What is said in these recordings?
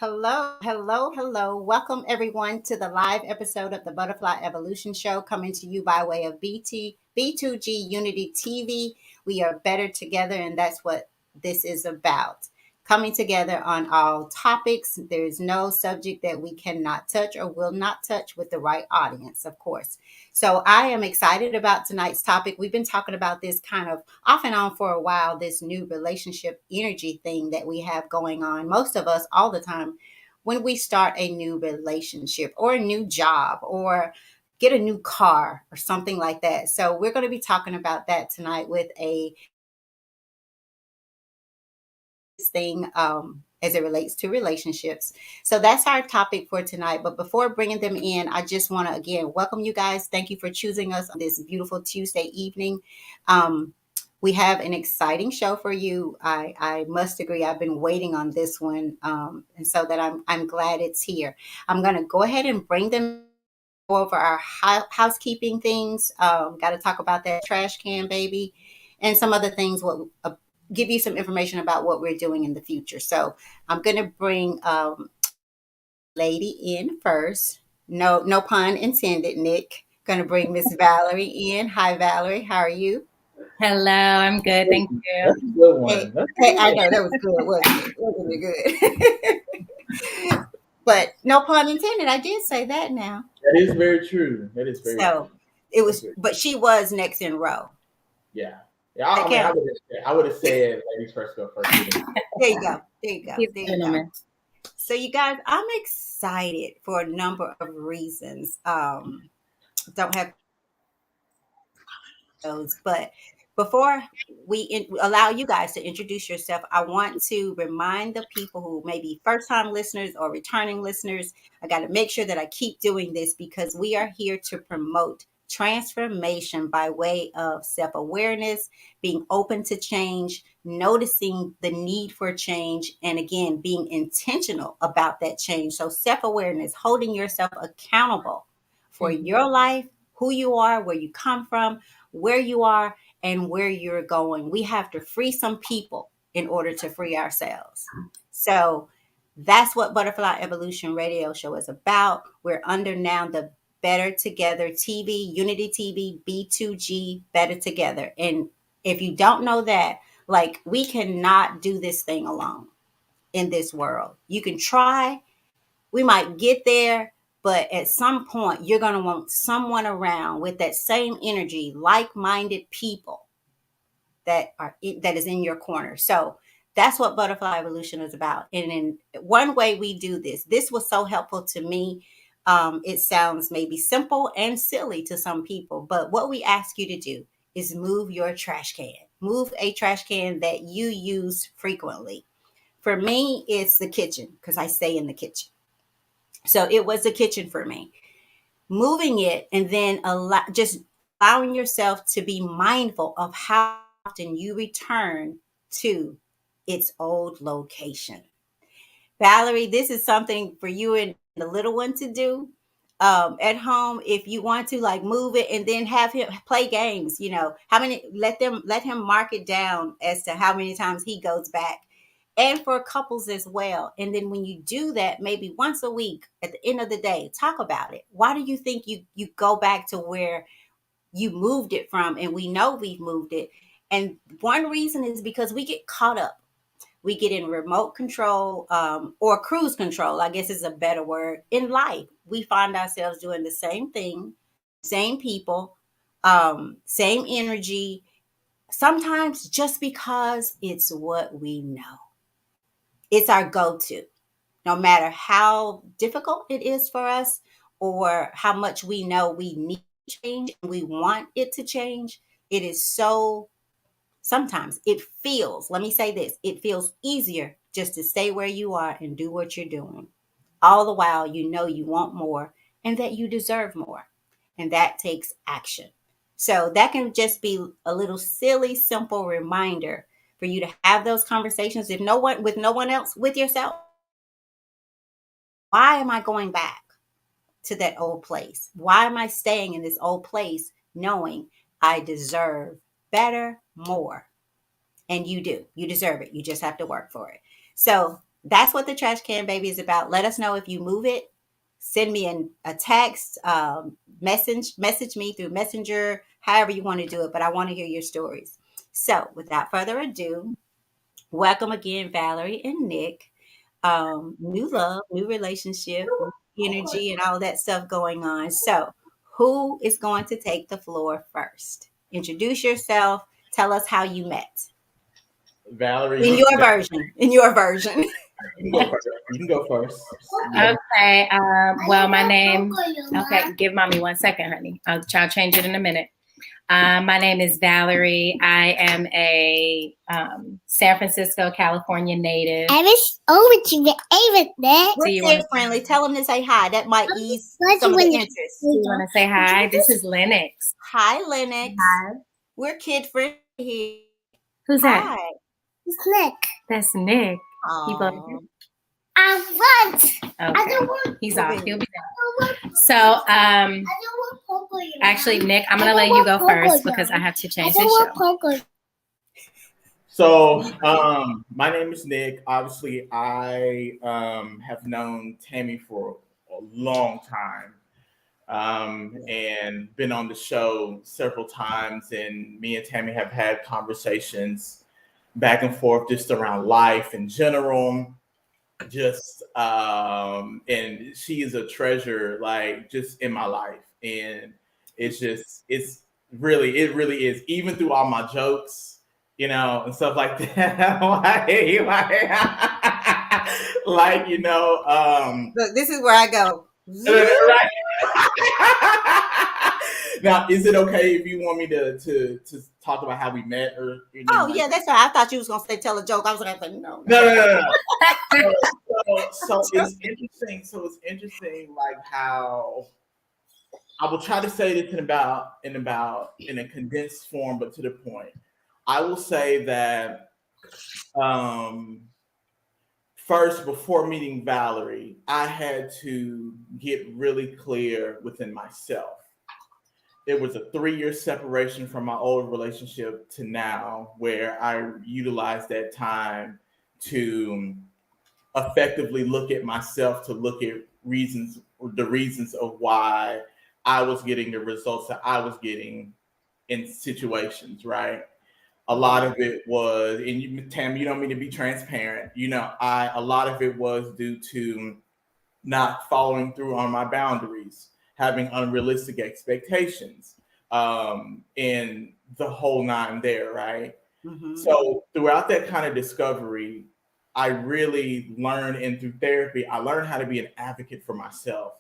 Hello, hello, hello. Welcome everyone to the live episode of the Butterfly Evolution Show coming to you by way of B2G Unity TV. We are better together, and that's what this is about. Coming together on all topics. There is no subject that we cannot touch or will not touch with the right audience, of course. So I am excited about tonight's topic. We've been talking about this kind of off and on for a while, this new relationship energy thing that we have going on, most of us all the time, when we start a new relationship or a new job or get a new car or something like that. So we're going to be talking about that tonight with a thing as it relates to relationships. So that's our topic for tonight. But before bringing them in, I just want to again welcome you guys. Thank you for choosing us on this beautiful Tuesday evening. We have an exciting show for you. I must agree. I've been waiting on this one, and so that I'm glad it's here. I'm going to go ahead and bring them over our housekeeping things. Got to talk about that trash can, baby, and some other things. What give you some information about what we're doing in the future. So I'm going to bring lady in first. No, no pun intended. Nick, going to bring Miss Valerie in. Hi, Valerie. How are you? Hello, I'm good. Thank you. That's a good Hey, one. That's a hey, good I one. know that was good, wasn't it? Wasn't it good? But no pun intended. I did say that now. That is very true. That is very true. So it That's was, it. but she was next in row. Yeah. Yeah. That I mean, counts. I would have said ladies first go first. There you go. There you go. He's There a you go. gentleman. So you guys, I'm excited for a number of reasons. Don't have those, but before allow you guys to introduce yourself, I want to remind the people who may be first time listeners or returning listeners. I got to make sure that I keep doing this because we are here to promote transformation by way of self awareness, being open to change, noticing the need for change, and again, being intentional about that change. So, self awareness, holding yourself accountable for Mhm. your life, who you are, where you come from, where you are, and where you're going. We have to free some people in order to free ourselves. So that's what Butterfly Evolution Radio Show is about. We're under now the Better Together TV, Unity TV, B2G, Better Together. And if you don't know that, like we cannot do this thing alone in this world. You can try, we might get there, but at some point you're going to want someone around with that same energy, like-minded people that is in your corner. So that's what Butterfly Evolution is about. And in one way we do this was so helpful to me. It sounds maybe simple and silly to some people, but what we ask you to do is move your trash can. Move a trash can that you use frequently. For me, it's the kitchen because I stay in the kitchen. So it was the kitchen for me. Moving it and then just allowing yourself to be mindful of how often you return to its old location. Valerie, this is something for you and the little one to do at home. If you want to like move it and then have him play games, how many, let him mark it down as to how many times he goes back, and for couples as well. And then when you do that, maybe once a week at the end of the day, talk about it. Why do you think you go back to where you moved it from? And we know we've moved it. And one reason is because we get caught up. We get in remote control, or cruise control, I guess is a better word. In life, we find ourselves doing the same thing, same people, same energy, sometimes just because it's what we know. It's our go to. No matter how difficult it is for us or how much we know we need to change and we want it to change, it is so, sometimes it feels, let me say this, it feels easier just to stay where you are and do what you're doing. All the while, you know you want more and that you deserve more. And that takes action. So that can just be a little silly, simple reminder for you to have those conversations. If no one, with no one else, with yourself, why am I going back to that old place? Why am I staying in this old place knowing I deserve better, more? And you do. You deserve it. You just have to work for it. So that's what the trash can baby is about. Let us know if you move it. Send me a text, message me through Messenger, however you want to do it. But I want to hear your stories. So without further ado, welcome again, Valerie and Nick. New love, new relationship, new energy, and all that stuff going on. So, who is going to take the floor first? Introduce yourself. Tell us how you met. Valerie, In your version. In your version. you can go first. You can go first. Okay. Well, my name. Okay, give mommy 1 second, honey. I'll change it in a minute. My name is Valerie. I am a San Francisco, California native. We're kid friendly. Tell them to say hi. That might ease some of the interest. Do you want to say hi? This is Lennox. Hi, Lennox. Hi. We're kid friendly here. Who's that? Hi. It's Nick. That's Nick. Aw. I want. Okay. I don't want. He's off. He'll be I back. don't want. So, I don't want Poco. actually, Nick, I'm gonna let you go first because I have to I change don't this want show. Poco. So, my name is Nick. Obviously, I have known Tammy for a long time and been on the show several times. And me and Tammy have had conversations back and forth just around life in general. Just and she is a treasure, like just in my life. And it's really, it really is, even through all my jokes, and stuff like that. like, Look, this is where I go. right. Now, is it okay if you want me to talk about how we met or anything Oh, like yeah, that's right. I thought you was going to say tell a joke. I was like, no. No. So it's interesting. So it's interesting, like how I will try to say this in a condensed form, but to the point. I will say that first, before meeting Valerie, I had to get really clear within myself. It was a 3-year separation from my old relationship to now, where I utilized that time to effectively look at myself, to look at the reasons of why I was getting the results that I was getting in situations, right? A lot of it was, and Tam, you don't mean to be transparent. A lot of it was due to not following through on my boundaries, having unrealistic expectations, and the whole nine there, right? Mm-hmm. So throughout that kind of discovery, I really learned, and through therapy, I learned how to be an advocate for myself.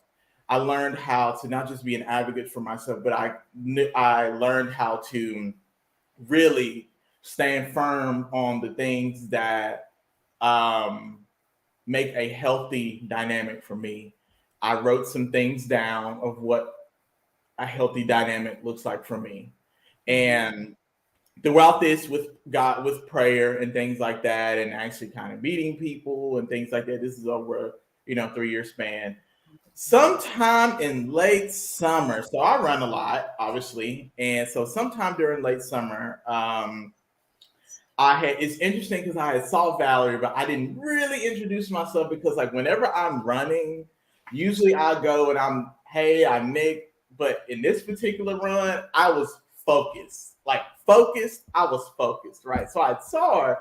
I learned how to not just be an advocate for myself, but I learned how to really stand firm on the things that make a healthy dynamic for me. I wrote some things down of what a healthy dynamic looks like for me. And throughout this, with God, with prayer and things like that, and actually kind of meeting people and things like that, this is over, 3-year span. Sometime in late summer, so I run a lot, obviously. And so sometime during late summer, it's interesting because I had saw Valerie, but I didn't really introduce myself because, like, whenever I'm running, usually I go and I'm Nick. But in this particular run, I was focused, I was focused, right? So I saw her,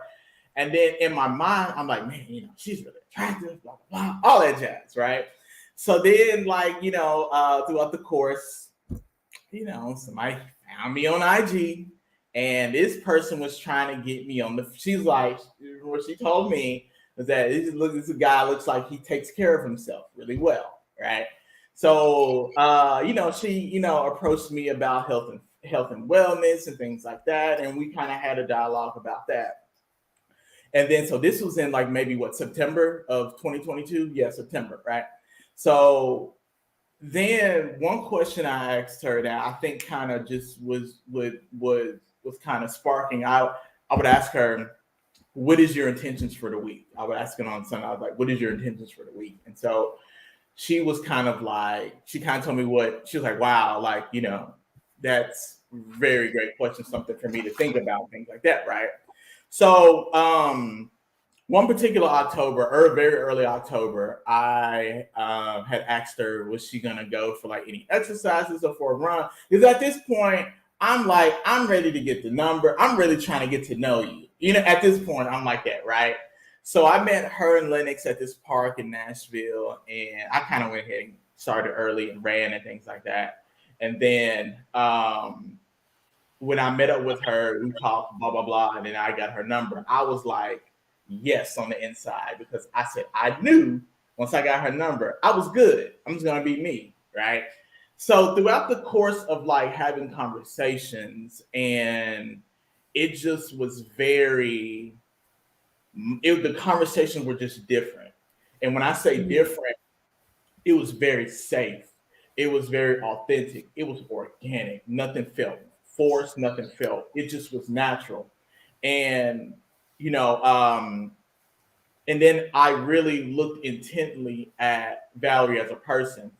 and then in my mind, I'm like, man, she's really attractive, blah, blah, blah, all that jazz, right? So then, throughout the course, somebody found me on IG. And this person was trying to get me she's like, what she told me was that this guy looks like he takes care of himself really well, right? So, she, approached me about health and wellness and things like that. And we kind of had a dialogue about that. And then, so this was in maybe September of 2022? Yeah, September, right? So then one question I asked her that I think kind of just was kind of sparking out. I would ask her, what is your intentions for the week? I would ask her on Sunday. I was like, what is your intentions for the week? And so she was kind of she kind of told me she was like, wow, that's very great question, something for me to think about, things like that, right? So one particular October, or very early October, I had asked her, was she gonna go for like any exercises or for a run? Because at this point, I'm like, I'm ready to get the number. I'm really trying to get to know you. You know, at this point, I'm like that, right? So I met her and Lennox at this park in Nashville, and I kind of went ahead and started early and ran and things like that. And then when I met up with her, we talked, blah, blah, blah, and then I got her number. I was like, yes, on the inside, because I said, I knew once I got her number, I was good. I'm just going to be me, right? So throughout the course of like having conversations, and it just was the conversations were just different. And when I say different, it was very safe. It was very authentic. It was organic. Nothing felt forced. Nothing felt. It just was natural. And you know, and then I really looked intently at Valerie as a person,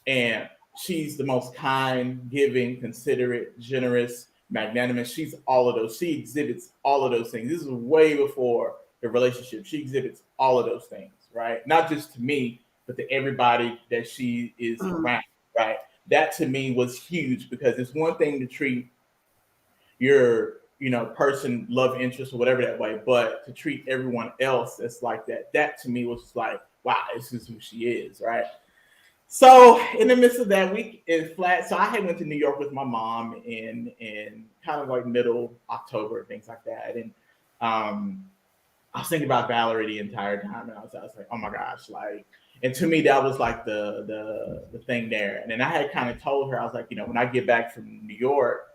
and she's the most kind, giving, considerate, generous, magnanimous. She's all of those. She exhibits all of those things. This is way before the relationship. She exhibits all of those things, right? Not just to me, but to everybody that she is around, right? That to me was huge, because it's one thing to treat your person, love interest or whatever that way, but to treat everyone else that's like that to me was like, wow, this is who she is, right? So in the midst of that week in flat, so I had went to New York with my mom in kind of like middle October, things like that. And I was thinking about Valerie the entire time, and I was like, oh my gosh, like, and to me that was like the thing there. And then I had kind of told her, I was like, when I get back from New York,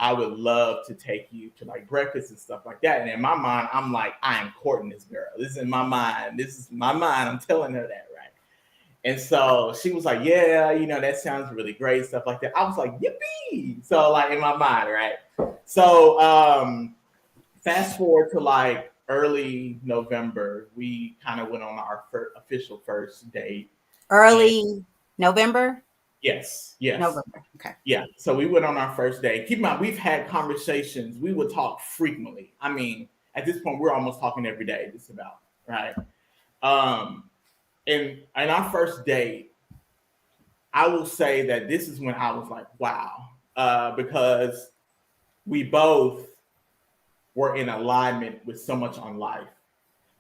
I would love to take you to like breakfast and stuff like that. And in my mind, I'm like, I am courting this girl. This is in my mind. This is my mind. I'm telling her that, right? And so she was like, yeah, that sounds really great, stuff like that. I was like, yippee. So like in my mind, right? So fast forward to like early November, we kind of went on our official first date. Early November? Yes. November. Okay. Yeah. So we went on our first date. Keep in mind, we've had conversations. We would talk frequently. I mean, at this point, we're almost talking every day, just about, right? And our first date, I will say that this is when I was like, wow, because we both were in alignment with so much on life.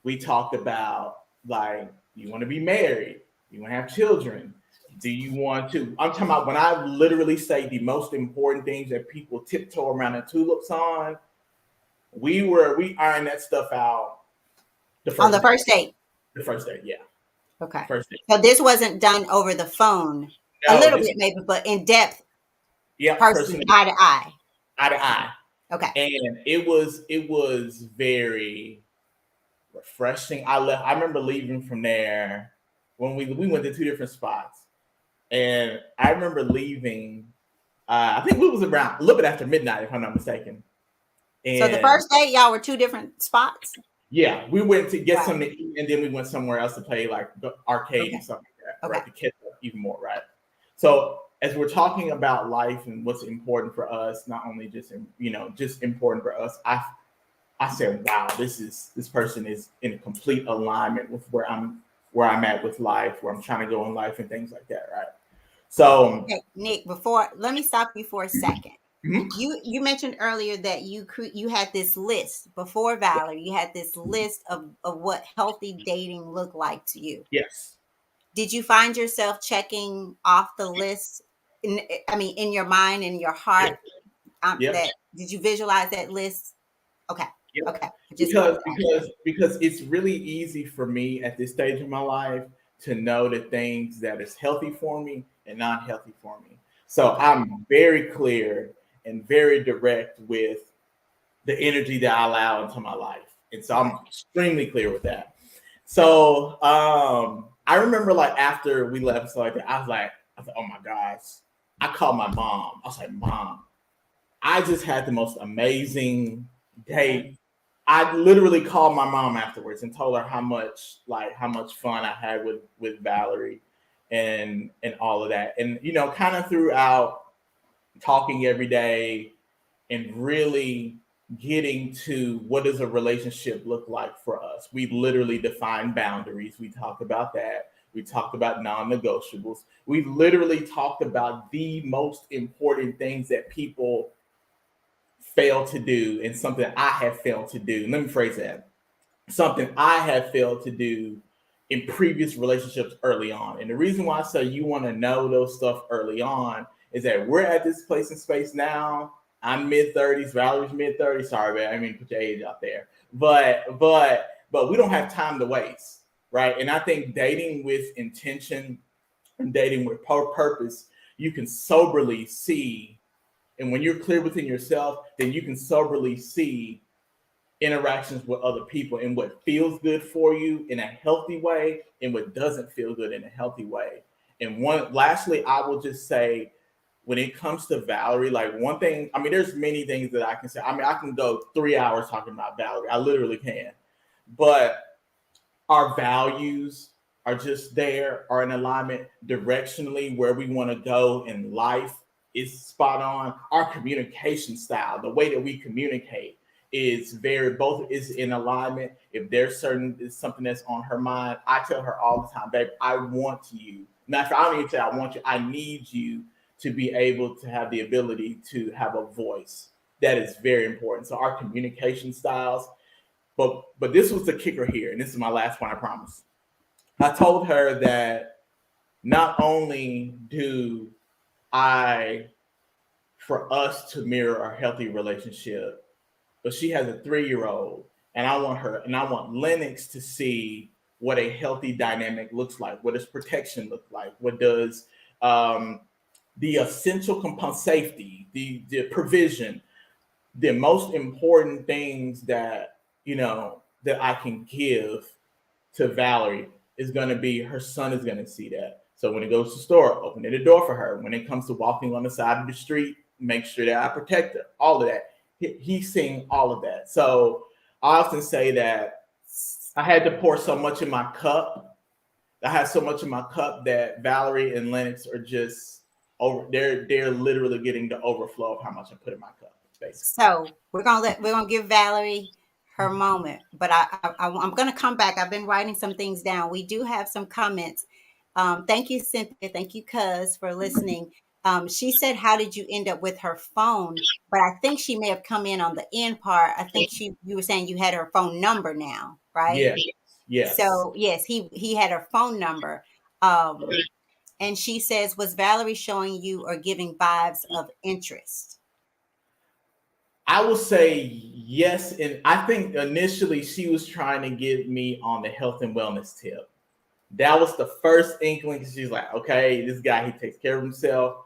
We talked about like, you want to be married, you want to have children. Do you want to? I'm talking about when I literally say the most important things that people tiptoe around the tulips on. We ironed that stuff out On the first date. The first date, yeah. Okay. First date. So this wasn't done over the phone. No, a little bit maybe, but in depth. Yeah, person, eye to eye. Eye to eye. Okay. And it was very refreshing. I remember leaving from there when we went to two different spots. And I remember leaving, I think it was around a little bit after midnight, if I'm not mistaken. And so the first day, y'all were two different spots? Yeah, we went to get something to eat, and then we went somewhere else to play like the arcade and stuff like that, right? To catch up even more, right? So as we're talking about life and what's important for us, not only just important for us, I said, wow, this person is in complete alignment with where I'm at with life, where I'm trying to go in life and things like that, right? So, okay, Nick, let me stop you for a second. Mm-hmm. You mentioned earlier that you had this list before Valerie. You had this list of what healthy dating looked like to you. Yes. Did you find yourself checking off the list? In your mind, in your heart. Yep. Did you visualize that list? Okay. Yep. Okay. Because it's really easy for me at this stage of my life to know the things that is healthy for me and not healthy for me. So I'm very clear and very direct with the energy that I allow into my life. And so I'm extremely clear with that. So I remember like after we left, so like that, I was like, oh my gosh. I called my mom. I was like, Mom, I just had the most amazing date. I literally called my mom afterwards and told her how much fun I had with Valerie and all of that. And kind of throughout talking every day and really getting to what does a relationship look like for us. We literally define boundaries. We talked about that. We talked about non-negotiables. We literally talked about the most important things that people fail to do, and something I have failed to do. Let me phrase that. Something I have failed to do in previous relationships early on. And the reason why I say you want to know those stuff early on is that we're at this place in space now. I'm mid-30s, Valerie's mid-30s. Sorry, man, I didn't mean to put your age out there. But we don't have time to waste, right? And I think dating with intention and dating with purpose, you can soberly see, and when you're clear within yourself, then you can soberly see interactions with other people and what feels good for you in a healthy way and what doesn't feel good in a healthy way. And lastly, I will just say, when it comes to Valerie, like one thing, I mean, there's many things that I can say. I mean, I can go 3 hours talking about Valerie. I literally can. But our values are just there, are in alignment directionally where we want to go in life is spot on. Our communication style, the way that we communicate, is both is in alignment. If there's something that's on her mind, I tell her all the time, babe, I want you. I don't even say I want you. I need you to be able to have the ability to have a voice. That is very important. So our communication styles. But this was the kicker here, and this is my last one, I promise. I told her that not only do for us to mirror a healthy relationship, but she has a 3-year-old, and I want Lennox to see what a healthy dynamic looks like. What does protection look like? What does the essential component, safety, the provision, the most important things that that I can give to Valerie is going to be her son is going to see that. So when it goes to the store, opening the door for her. When it comes to walking on the side of the street, make sure that I protect her. All of that. He's seeing all of that. So I often say that I had to pour so much in my cup. I have so much in my cup that Valerie and Lennox are just over. They're literally getting the overflow of how much I put in my cup, basically. So we're gonna give Valerie her moment, but I'm gonna come back. I've been writing some things down. We do have some comments. Thank you, Cynthia. Thank you, Cuz, for listening. She said, "How did you end up with her phone?" But I think she may have come in on the end part. I think you were saying you had her phone number now, right? Yes. Yes. So yes, he had her phone number. And she says, "Was Valerie showing you or giving vibes of interest?" I will say yes, and I think initially she was trying to get me on the health and wellness tip. That was the first inkling. She's like, okay, this guy, he takes care of himself.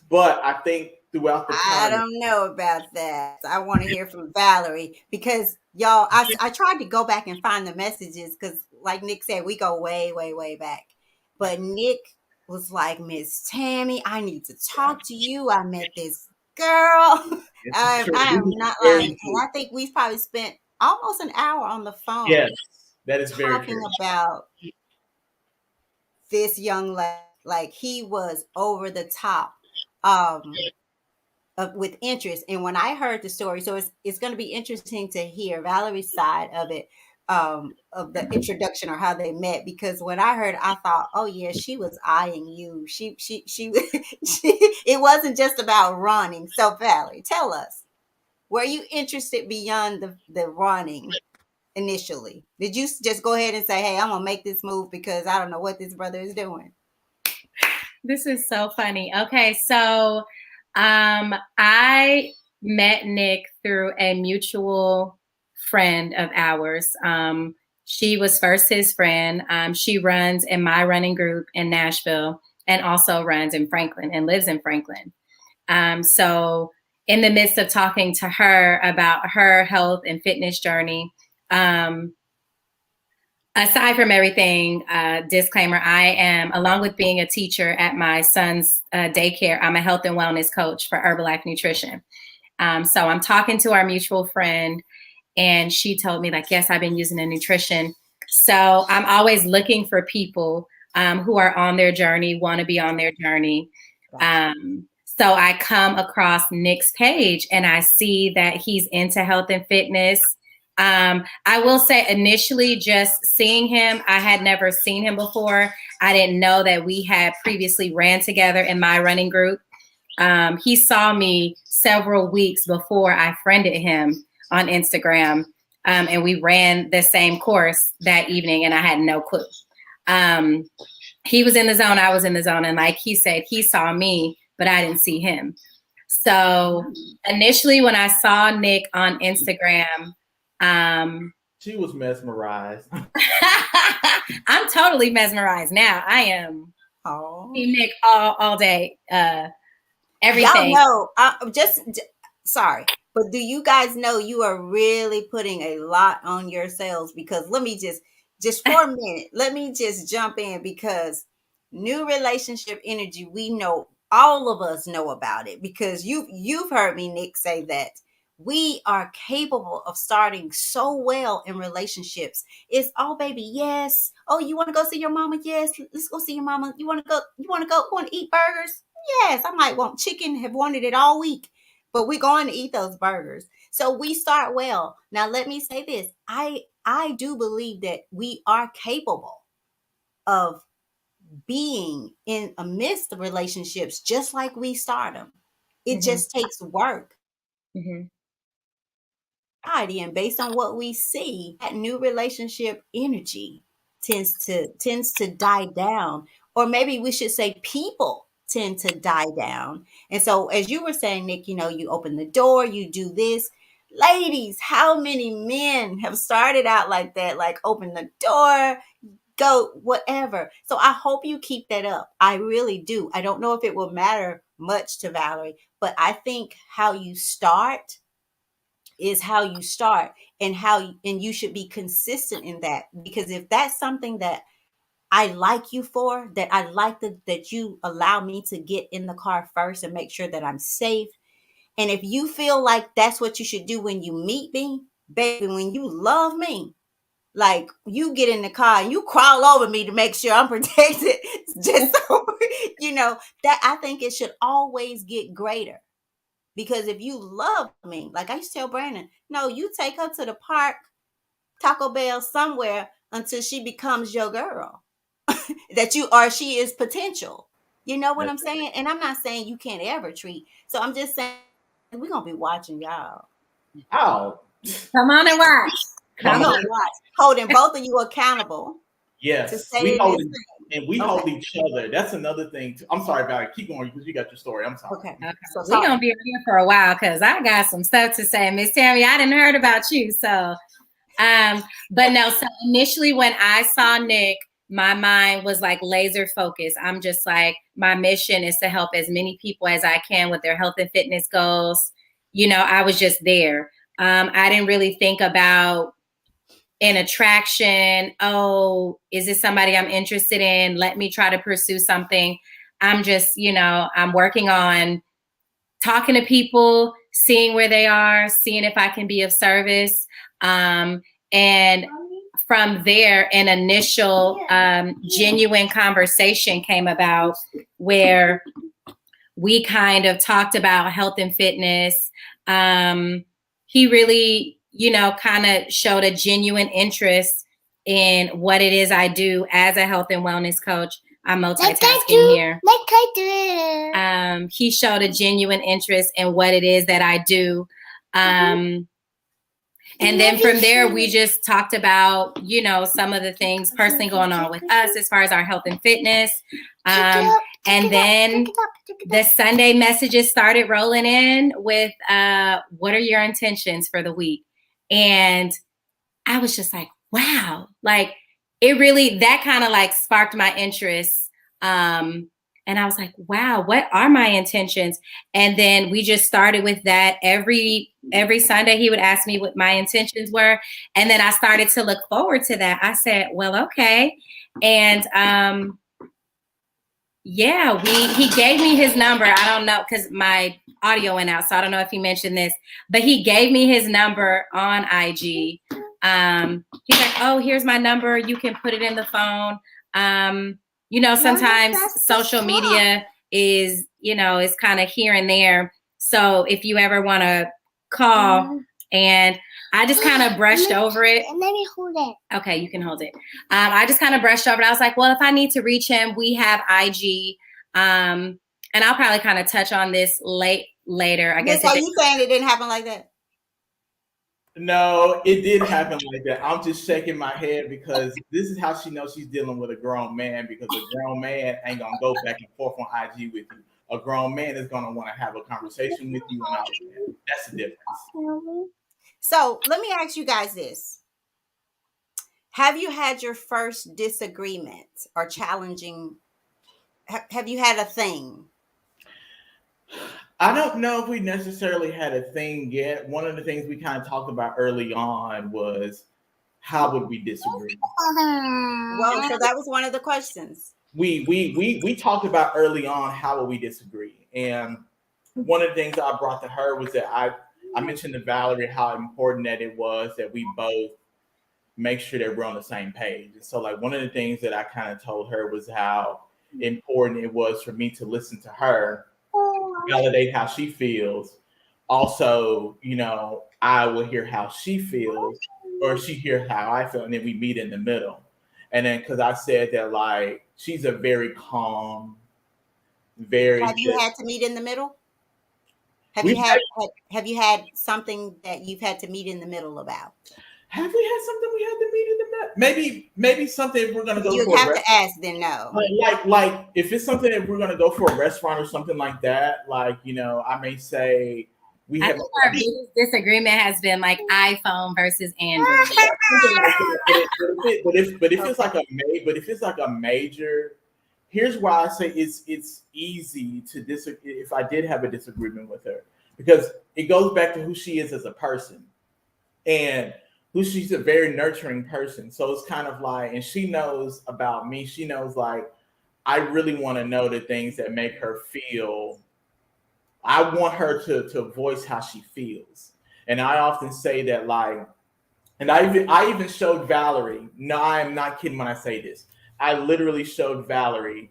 But I think throughout the time, I don't know about that. I want to hear from Valerie because y'all, I tried to go back and find the messages because, like Nick said, we go way, way, way back. But Nick was like, "Miss Tammy, I need to talk to you. I met this girl." I am not lying. And I think we've probably spent almost an hour on the phone. Yes, that is very talking true. about this young lad. Like he was over the top. With interest. And when I heard the story, so it's going to be interesting to hear Valerie's side of it, of the introduction or how they met. Because when I heard, I thought, oh yeah, she was eyeing you. She it wasn't just about running. So Valerie, tell us, were you interested beyond the running initially? Did you just go ahead and say, hey, I'm gonna make this move because I don't know what this brother is doing? This is so funny. Okay, so I met Nick through a mutual friend of ours. She was first his friend. She runs in my running group in Nashville and also runs in Franklin and lives in Franklin. So in the midst of talking to her about her health and fitness journey, aside from everything, disclaimer, I am, along with being a teacher at my son's daycare, I'm a health and wellness coach for Herbalife Nutrition. So I'm talking to our mutual friend, and she told me, like, yes, I've been using a nutrition. So I'm always looking for people who are on their journey, want to be on their journey. So I come across Nick's page and I see that he's into health and fitness. I will say initially just seeing him, I had never seen him before. I didn't know that we had previously ran together in my running group. He saw me several weeks before I friended him on Instagram. And we ran the same course that evening and I had no clue. He was in the zone, I was in the zone. And like he said, he saw me, but I didn't see him. So initially when I saw Nick on Instagram, she was mesmerized. I'm totally mesmerized now. I am Team Nick all day. Everything. Y'all know, sorry, but do you guys know you are really putting a lot on yourselves? Because let me just for a minute, let me just jump in because new relationship energy, we know, all of us know about it because you've heard me, Nick, say that we are capable of starting so well in relationships. It's, oh baby, yes. Oh, you want to go see your mama? Yes, let's go see your mama. You want to eat burgers? Yes. I might want chicken, have wanted it all week, but we're going to eat those burgers. So we start well. Now let me say this. I do believe that we are capable of being in amidst the relationships just like we start them. It just takes work. And based on what we see, that new relationship energy tends to die down, or maybe we should say people tend to die down. And so as you were saying, Nick, you open the door, you do this. Ladies, how many men have started out like that, like open the door, go whatever. So I hope you keep that up. I really do. I don't know if it will matter much to Valerie, but I think how you start is how you start, and you should be consistent in that, because if that's something that I like you for, that I like that you allow me to get in the car first and make sure that I'm safe. And if you feel like that's what you should do when you meet me, baby, when you love me, like you get in the car and you crawl over me to make sure I'm protected. Just so that I think it should always get greater. Because if you love me, like I used to tell Brandon, no, you take her to the park, Taco Bell, somewhere until she becomes your girl. Or she is potential. You know what I'm saying? And I'm not saying you can't ever treat. So I'm just saying we're gonna be watching y'all. Oh, come on and watch. Come on, watch. Holding both of you accountable. Yes, we hold each other. That's another thing too. I'm sorry, Valerie. Keep going because you got your story. I'm sorry. Okay. So we're gonna be here for a while because I got some stuff to say. Miss Tammy, I didn't heard about you. So but no, so initially when I saw Nick, my mind was like laser focused. I'm just like, my mission is to help as many people as I can with their health and fitness goals. I was just there. I didn't really think about an attraction. Oh, is this somebody I'm interested in? Let me try to pursue something. I'm just, I'm working on talking to people, seeing where they are, seeing if I can be of service. And from there, an initial genuine conversation came about where we kind of talked about health and fitness. He really, kind of showed a genuine interest in what it is I do as a health and wellness coach. I'm multitasking here. He showed a genuine interest in what it is that I do. And then from there, we just talked about, some of the things personally going on with us as far as our health and fitness. And then the Sunday messages started rolling in with, what are your intentions for the week? And I was just like, wow, like it really, that kind of like sparked my interest. And I was like, wow, what are my intentions? And then we just started with that. Every Sunday he would ask me what my intentions were. And then I started to look forward to that. I said, well, okay. And he gave me his number. I don't know, because my audio went out, so I don't know if he mentioned this, but he gave me his number on IG. He's like, oh, here's my number. You can put it in the phone. Sometimes social media is, is kind of here and there. So if you ever want to call, and I just kind of brushed over it. Let me hold it. Okay, you can hold it. I just kind of brushed over it. I was like, well, if I need to reach him, we have IG. And I'll probably kind of touch on this later. I guess. Nick, are you saying it didn't happen like that? No, it did happen like that. I'm just shaking my head because this is how she knows she's dealing with a grown man, because a grown man ain't gonna go back and forth on IG with you. A grown man is gonna want to have a conversation with you and all that. That's the difference. So let me ask you guys this. Have you had your first disagreement or challenging? Have you had a thing? I don't know if we necessarily had a thing yet. One of the things we kind of talked about early on was how would we disagree? Well, so that was one of the questions. We talked about early on how would we disagree, and one of the things that I brought to her was that I mentioned to Valerie how important that it was that we both make sure that we're on the same page. And so, like, one of the things that I kind of told her was how important it was for me to listen to her, validate how she feels. Also, I will hear how she feels, or she hear how I feel, and then we meet in the middle. And then, because I said that, like, she's a very calm, very. Have you had to meet in the middle? Have you had something that you've had to meet in the middle about? Have we had something we had to meet in the middle? Maybe something if we're gonna go. You have to ask, then no. Like if it's something that we're gonna go for a restaurant or something like that, like, I may say we have. Our biggest disagreement has been like iPhone versus Android. But if it's like a major, here's why I say it's easy to disagree if I did have a disagreement with her, because it goes back to who she is as a person, and she's a very nurturing person. So it's kind of like, and she knows about me. She knows, like, I really want to know the things that make her feel. I want her to voice how she feels. And I often say that, like, and I even showed Valerie. No, I am not kidding when I say this. I literally showed Valerie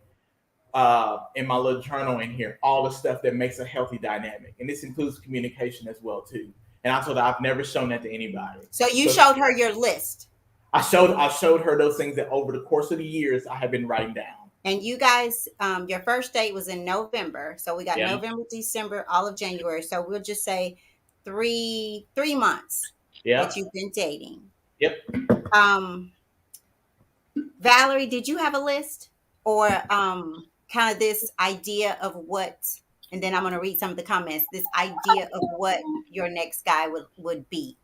in my little journal in here all the stuff that makes a healthy dynamic. And this includes communication as well, too. And I told her I've never shown that to anybody. So you showed her your list. I showed her those things that over the course of the years I have been writing down. And you guys, your first date was in November. So we got November, December, all of January. So we'll just say three months that you've been dating. Yep. Valerie, did you have a list or kind of this idea of what? And then I'm going to read some of the comments. This idea of what your next guy would be.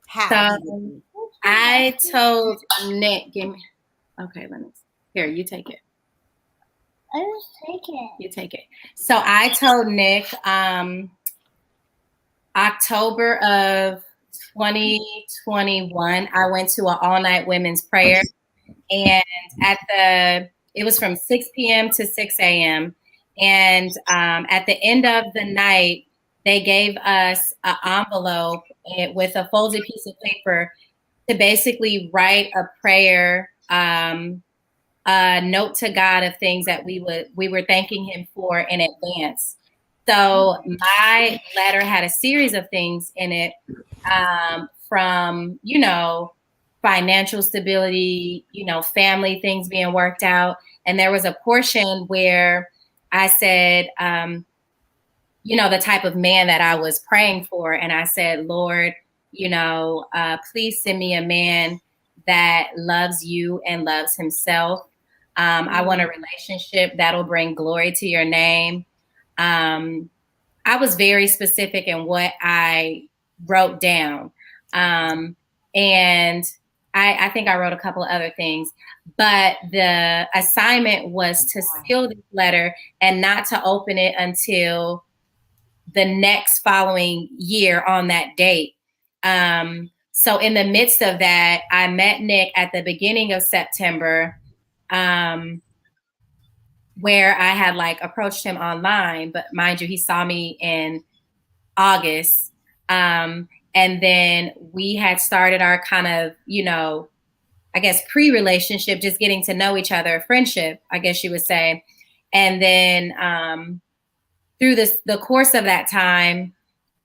How? So I told Nick, okay, let me, here, you take it. I will take it. You take it. So I told Nick, October of 2021, I went to an all-night women's prayer, and it was from 6 p.m. to 6 a.m. And at the end of the night, they gave us an envelope with a folded piece of paper to basically write a prayer, a note to God of things that we were thanking him for in advance. So my letter had a series of things in it, from, financial stability, family things being worked out. And there was a portion where I said, the type of man that I was praying for. And I said, Lord, please send me a man that loves you and loves himself. I want a relationship that'll bring glory to your name. I was very specific in what I wrote down. And I think I wrote a couple of other things, but the assignment was to seal this letter and not to open it until the next following year on that date. So in the midst of that, I met Nick at the beginning of September, where I had approached him online, but mind you, he saw me in August. And then we had started our kind of, I guess, pre-relationship, just getting to know each other, friendship, I guess you would say. And then through the course of that time,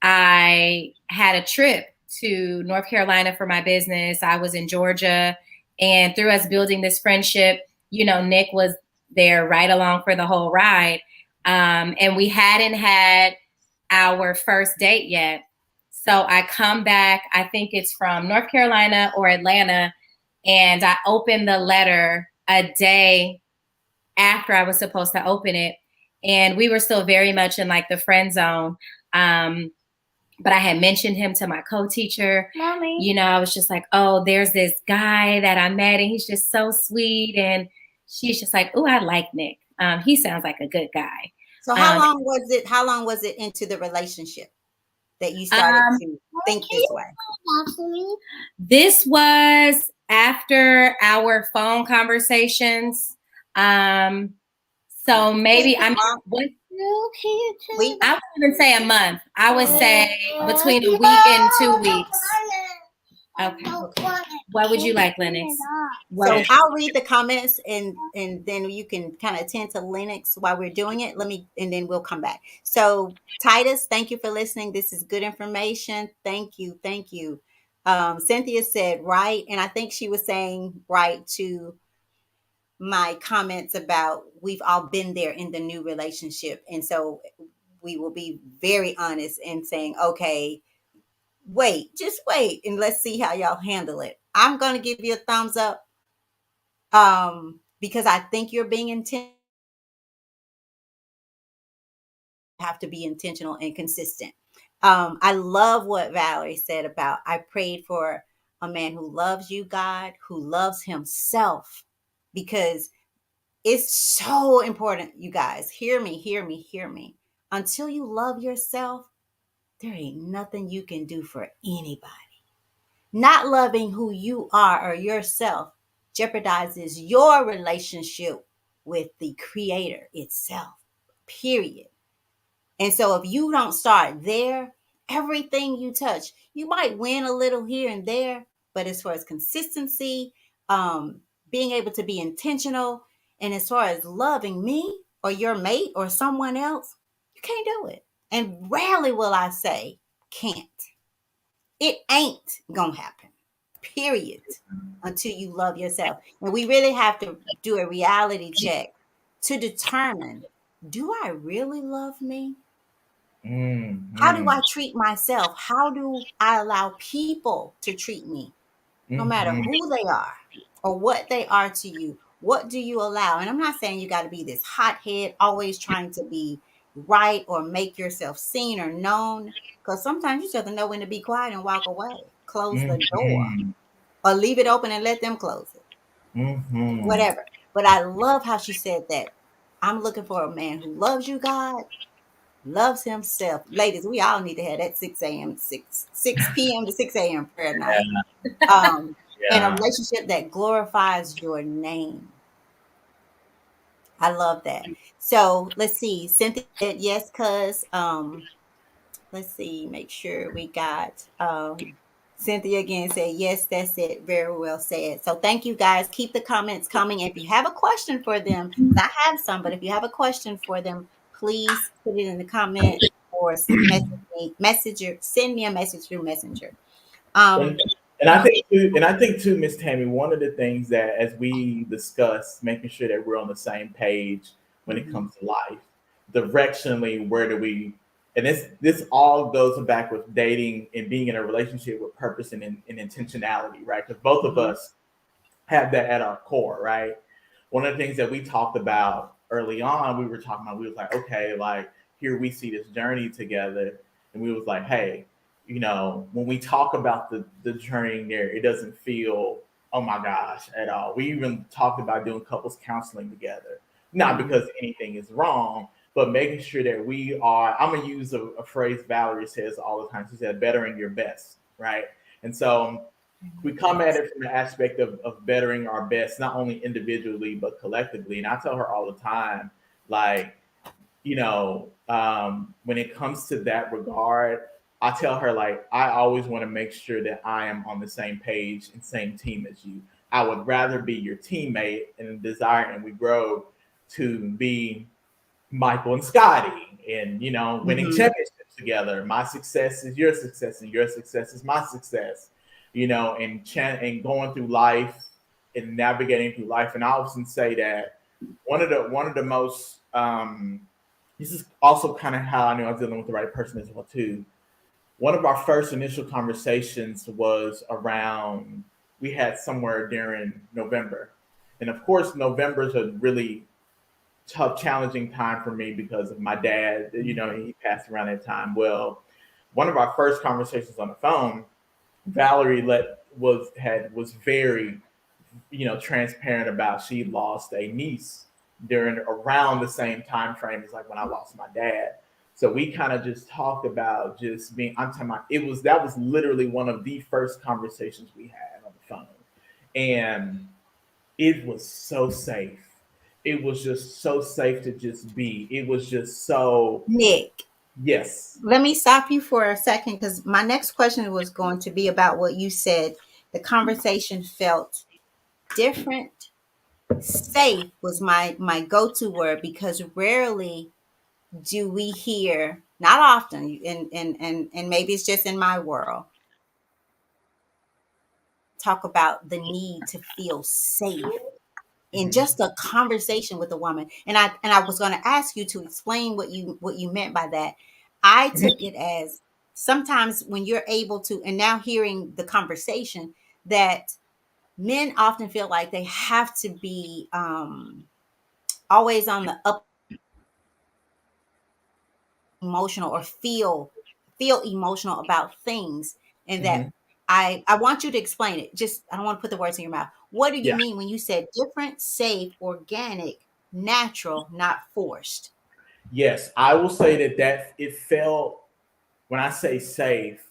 I had a trip to North Carolina for my business. I was in Georgia, and through us building this friendship, Nick was there right along for the whole ride. And we hadn't had our first date yet. So I come back, I think it's from North Carolina or Atlanta, and I opened the letter a day after I was supposed to open it. And we were still very much in like the friend zone. But I had mentioned him to my co-teacher. Mommy. I was just like, oh, there's this guy that I met and he's just so sweet. And she's just like, oh, I like Nick. He sounds like a good guy. So how long was it into the relationship that you started to think this way? This was after our phone conversations. So maybe I wouldn't even say a month. I would say between a week and 2 weeks. Okay. What would you like, Lennox? So I'll read the comments and then you can kind of attend to Lennox while we're doing it. And then we'll come back. So Titus, thank you for listening. This is good information. Thank you. Thank you. Cynthia said right. And I think she was saying right to my comments about we've all been there in the new relationship. And so we will be very honest in saying, okay, just wait and let's see how y'all handle it. I'm going to give you a thumbs up because I think you're being intentional. You have to be intentional and consistent. I love what Valerie said about I prayed for a man who loves you, God, who loves himself, because it's so important, you guys. Hear me, hear me, hear me. Until you love yourself, there ain't nothing you can do for anybody. Not loving who you are or yourself jeopardizes your relationship with the Creator itself, period. And so if you don't start there, everything you touch, you might win a little here and there, but as far as consistency, being able to be intentional, and as far as loving me or your mate or someone else, you can't do it. And rarely will I say can't. It ain't gonna happen, period, until you love yourself. And we really have to do a reality check to determine, do I really love me? How do I treat myself? How do I allow people to treat me, no matter who they are or what they are to you? What do you allow? And I'm not saying you got to be this hothead, always trying to be right or make yourself seen or known, because sometimes you just have to know when to be quiet and walk away. Close the door or leave it open and let them close it. Whatever. But I love how she said that. I'm looking for a man who loves you, God, loves himself. Ladies, we all need to have that 6 a.m. 6 p.m. to 6 a.m. prayer night. And a relationship that glorifies your name. I love that. So let's see. Cynthia said yes, cuz let's see, make sure we got Cynthia again said yes, that's it. Very well said. So thank you guys. Keep the comments coming. If you have a question for them, I have some, but if you have a question for them, please put it in the comments or send me a message through Messenger. And I think too, Miss Tammy, one of the things that as we discuss, making sure that we're on the same page when it comes to life, directionally, where do we, and this all goes back with dating and being in a relationship with purpose and intentionality, right? Because both of us have that at our core, right? One of the things that we talked about early on, we was like, okay, like here we see this journey together, and we was like, hey, when we talk about the journey there, it doesn't feel, oh my gosh, at all. We even talked about doing couples counseling together, not because anything is wrong, but making sure that we are, I'm going to use a phrase Valerie says all the time. She said, bettering your best, right? And so we come at it from the aspect of bettering our best, not only individually, but collectively. And I tell her all the time, like, when it comes to that regard, I tell her, like, I always want to make sure that I am on the same page and same team as you. I would rather be your teammate and desire, and we grow to be Michael and Scotty, and winning Mhm. championships together. My success is your success, and your success is my success. And going through life and navigating through life. And I often say that one of the most this is also kind of how I knew I was dealing with the right person as well too. One of our first initial conversations was around, we had somewhere during November, and of course November is a really tough, challenging time for me because of my dad. He passed around that time. Well, one of our first conversations on the phone, Valerie was very, transparent about she lost a niece during around the same time frame as like when I lost my dad. So we kind of just talked about just being. I'm talking about that was literally one of the first conversations we had on the phone, and it was so safe. It was just so safe to just be. It was just so, Nick, yes. let me stop you for a second because my next question was going to be about what you said. The conversation felt different. Safe was my go-to word because rarely do we hear, not often, and maybe it's just in my world, talk about the need to feel safe in Mhm. just a conversation with a woman. And I was going to ask you to explain what you meant by that. I took it as sometimes when you're able to, and now hearing the conversation, that men often feel like they have to be always on the up emotional or feel emotional about things, and that Mhm. I want you to explain it. Just I don't want to put the words in your mouth. What do you Yeah. mean when you said different, safe, organic, natural, not forced? Yes, I will say that it felt, when I say safe,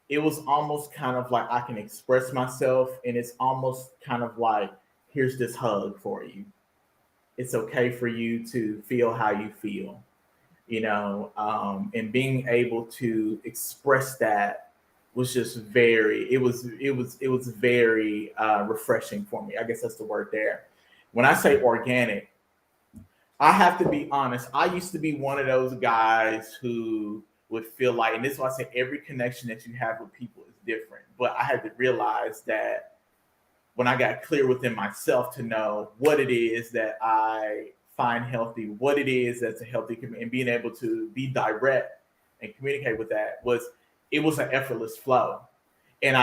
it was almost kind of like I can express myself, and it's almost kind of like, here's this hug for you. It's okay for you to feel how you feel, and being able to express that was just it was very refreshing for me. I guess that's the word there. When I say organic, I have to be honest. I used to be one of those guys who would feel like, and this is why I say every connection that you have with people is different. But I had to realize that when I got clear within myself to know what it is that I find healthy, what it is that's a healthy, and being able to be direct and communicate with that, it was an effortless flow. And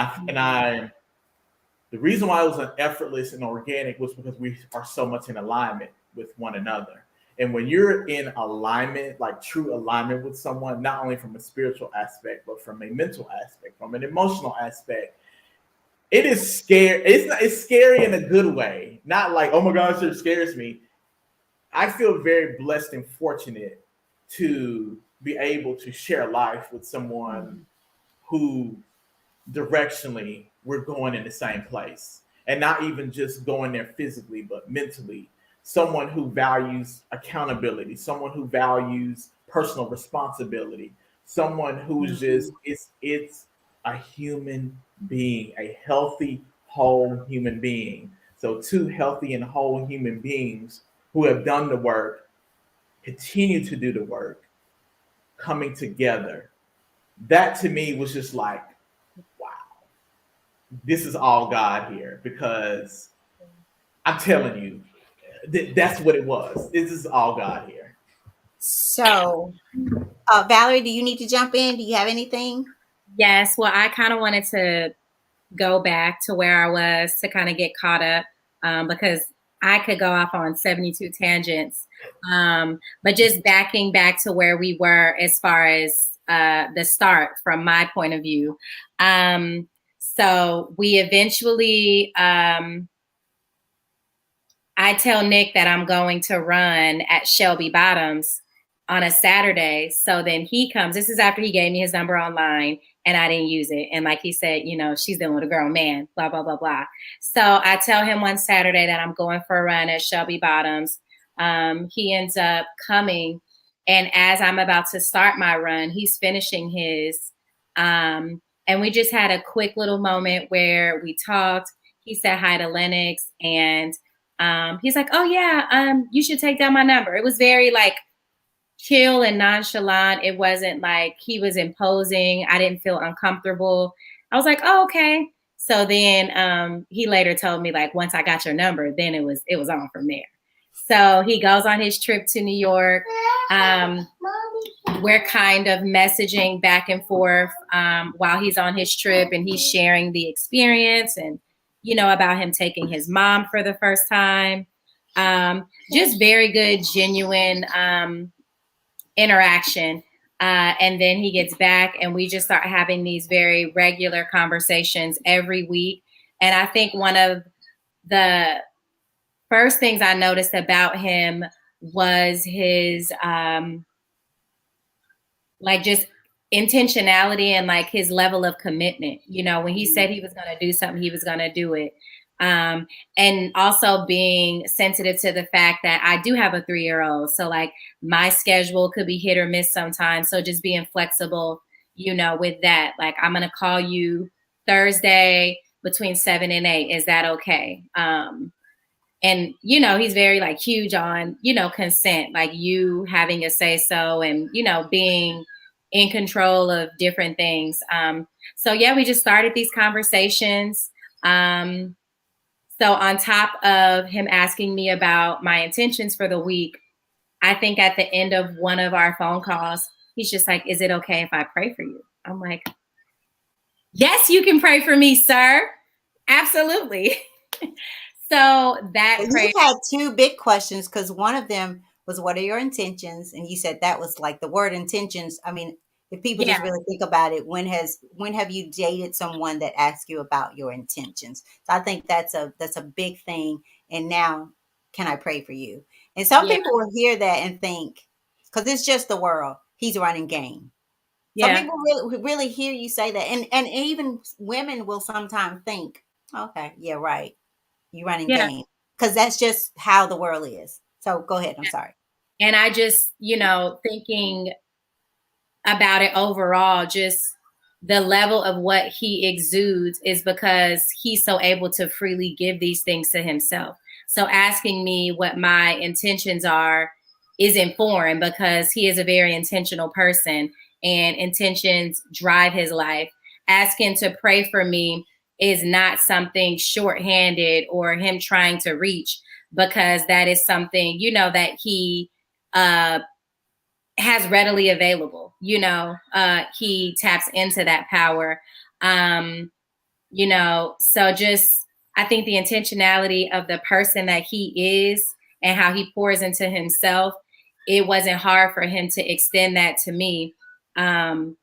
the reason why it was an effortless and organic was because we are so much in alignment with one another. And when you're in alignment, like true alignment with someone, not only from a spiritual aspect, but from a mental aspect, from an emotional aspect, it is scary. It's scary in a good way. Not like, oh my gosh, it scares me. I feel very blessed and fortunate to be able to share life with someone Mhm. who directionally we're going in the same place, and not even just going there physically but mentally. Someone who values accountability, someone who values personal responsibility, someone who's just, Mhm. it's a human being, a healthy whole human being. So two healthy and whole human beings who have done the work, continue to do the work, coming together, that to me was just like, wow, this is all God here, because I'm telling you, that's what it was. This is all God here. So, Valerie, do you need to jump in? Do you have anything? Yes, well, I kind of wanted to go back to where I was to kind of get caught up, because I could go off on 72 tangents. But just backing back to where we were as far as the start from my point of view. So we eventually, I tell Nick that I'm going to run at Shelby Bottoms on a Saturday. So then he comes. This is after he gave me his number online and I didn't use it. And like he said, she's dealing with a grown man, blah, blah, blah, blah. So I tell him one Saturday that I'm going for a run at Shelby Bottoms. He ends up coming. And as I'm about to start my run, he's finishing his. And we just had a quick little moment where we talked. He said hi to Lennox, and He's like, oh yeah, you should take down my number. It was very like chill and nonchalant. It wasn't like he was imposing. I didn't feel uncomfortable. I was like, oh, okay. So then he later told me like, once I got your number, then it was on from there. So he goes on his trip to New York. We're kind of messaging back and forth while he's on his trip, and he's sharing the experience and, about him taking his mom for the first time. Just very good, genuine interaction. And then he gets back and we just start having these very regular conversations every week. And I think one of the first things I noticed about him was his like just intentionality and like his level of commitment. When he said he was going to do something, he was going to do it. And also being sensitive to the fact that I do have a 3-year-old. So like my schedule could be hit or miss sometimes. So just being flexible, with that, like I'm going to call you Thursday between 7 and 8. Is that okay? And, he's very like huge on, consent, like you having a say so and, being in control of different things. So yeah, we just started these conversations. So on top of him asking me about my intentions for the week, I think at the end of one of our phone calls, he's just like, is it okay if I pray for you? I'm like, yes, you can pray for me, sir. Absolutely. So that you had two big questions, because one of them was, what are your intentions? And you said that was like the word intentions. I mean, if people just really think about it, when have you dated someone that asks you about your intentions? So I think that's a big thing. And now, can I pray for you? And some people will hear that and think, because it's just the world, he's running game. Some people really hear you say that, and even women will sometimes think, okay, yeah, right, you running game, because that's just how the world is. So go ahead. I'm sorry. And I just, thinking about it overall, just the level of what he exudes is because he's so able to freely give these things to himself. So asking me what my intentions are is informed because he is a very intentional person and intentions drive his life. Asking to pray for me is not something shorthanded or him trying to reach, because that is something, that he has readily available. He taps into that power. So just, I think the intentionality of the person that he is and how he pours into himself, it wasn't hard for him to extend that to me. And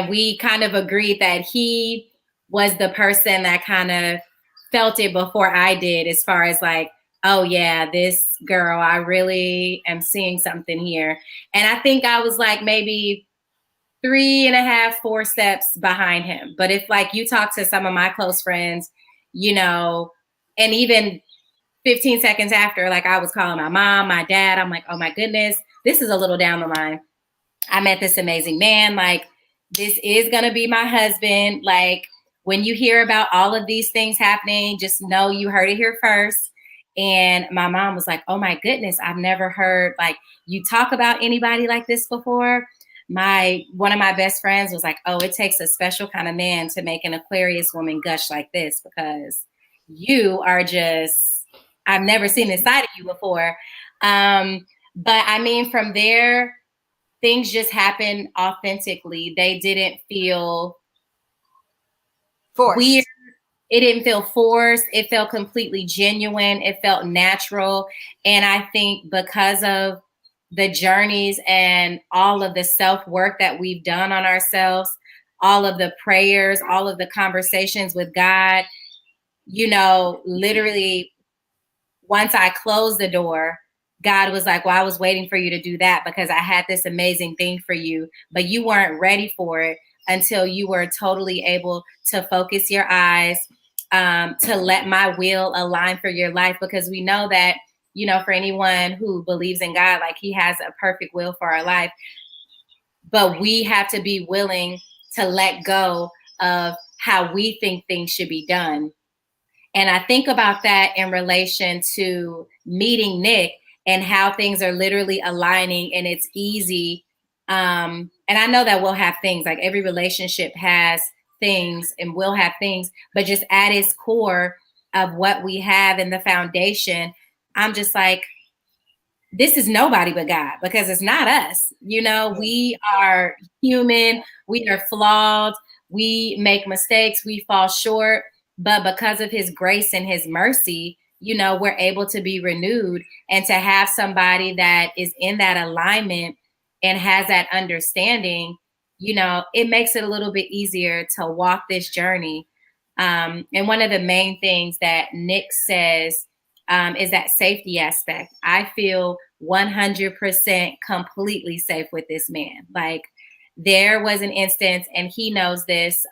we kind of agreed that he was the person that kind of felt it before I did, as far as like, oh yeah, this girl, I really am seeing something here. And I think I was like maybe 3.5, 4 steps behind him. But if like you talk to some of my close friends, and even 15 seconds after, like I was calling my mom, my dad, I'm like, oh my goodness, this is a little down the line. I met this amazing man. Like, this is going to be my husband. Like, when you hear about all of these things happening, just know you heard it here first. And my mom was like, oh my goodness, I've never heard like you talk about anybody like this before. One of my best friends was like, oh, it takes a special kind of man to make an Aquarius woman gush like this, because you are just, I've never seen this side of you before. But I mean, from there, things just happened authentically. They didn't feel forced. Weird. It didn't feel forced. It felt completely genuine. It felt natural. And I think because of the journeys and all of the self-work that we've done on ourselves, all of the prayers, all of the conversations with God, literally once I closed the door, God was like, well, I was waiting for you to do that because I had this amazing thing for you, but you weren't ready for it until you were totally able to focus your eyes, to let my will align for your life. Because we know that, for anyone who believes in God, like he has a perfect will for our life, but we have to be willing to let go of how we think things should be done And I think about that in relation to meeting Nick and how things are literally aligning and it's easy. And I know that we'll have things, like every relationship has things and will have things, but just at its core of what we have in the foundation, I'm just like, this is nobody but God, because it's not us. You know, we are human, we are flawed, we make mistakes, we fall short, but because of his grace and his mercy, you know, we're able to be renewed, and to have somebody that is in that alignment and has that understanding, you know, it makes it a little bit easier to walk this journey. And one of the main things that Nick says is that safety aspect. I feel 100% completely safe with this man. Like, there was an instance, and he knows this,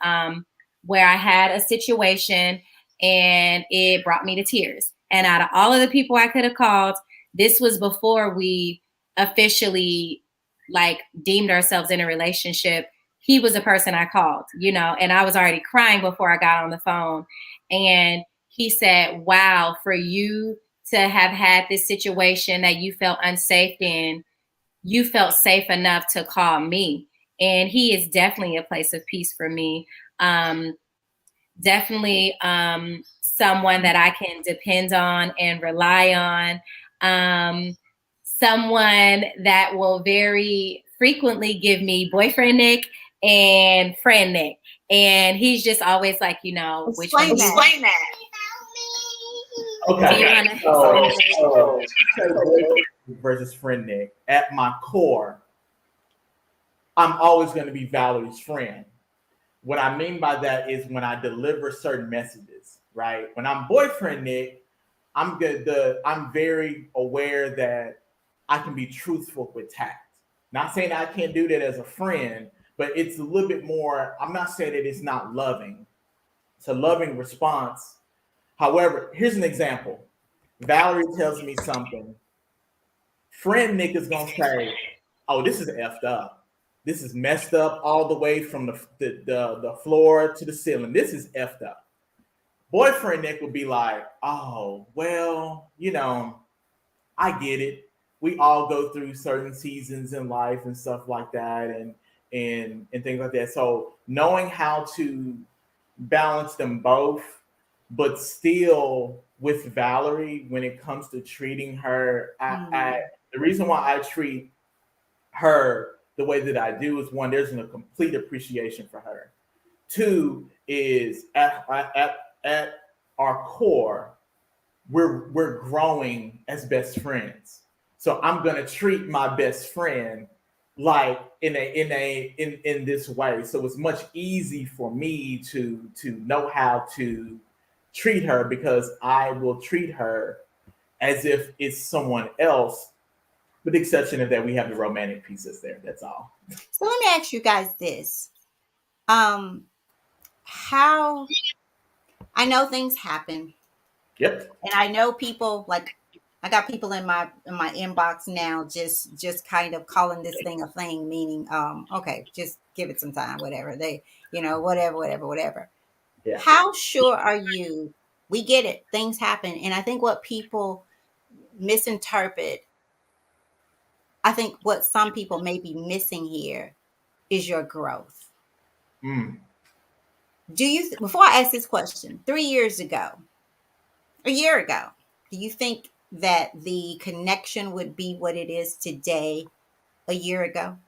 where I had a situation and it brought me to tears. And out of all of the people I could have called, this was before we officially like deemed ourselves in a relationship. He was the person I called, you know, and I was already crying before I got on the phone. And he said, wow, for you to have had this situation that you felt unsafe in, you felt safe enough to call me. And he is definitely a place of peace for me. Definitely someone that I can depend on and rely on. Someone that will very frequently give me boyfriend Nick and friend Nick. And he's just always like, you know, which one? Explain that. Okay. So boyfriend versus friend Nick. At my core, I'm always going to be Valerie's friend. What I mean by that is when I deliver certain messages, right? When I'm boyfriend Nick, I'm good. I'm very aware that I can be truthful with tact. Not saying I can't do that as a friend, but it's a little bit more. I'm not saying that it's not loving. It's a loving response. However, here's an example. Valerie tells me something. Friend Nick is gonna say, "Oh, this is effed up. This is messed up all the way from the floor to the ceiling. This is effed up." Boyfriend Nick would be like, "Oh, well, you know, I get it. We all go through certain seasons in life and stuff like that, and things like that." So knowing how to balance them both, but still with Valerie, when it comes to treating her, the reason why I treat her the way that I do is, one, there's a complete appreciation for her. Two is at our core, we're growing as best friends. So I'm gonna treat my best friend like in this way. So it's much easy for me to know how to treat her, because I will treat her as if it's someone else, with the exception of that we have the romantic pieces there. That's all. So let me ask you guys this. How I know things happen. Yep. And I know people, like, I got people in my inbox now just kind of calling this thing a thing, meaning okay, just give it some time, whatever. They, you know, whatever. Yeah. How sure are you? We get it. Things happen. And I think what people misinterpret, I think what some people may be missing here is your growth. Mm. Do you, before I ask this question, 3 years ago, a year ago, do you think that the connection would be what it is today a year ago?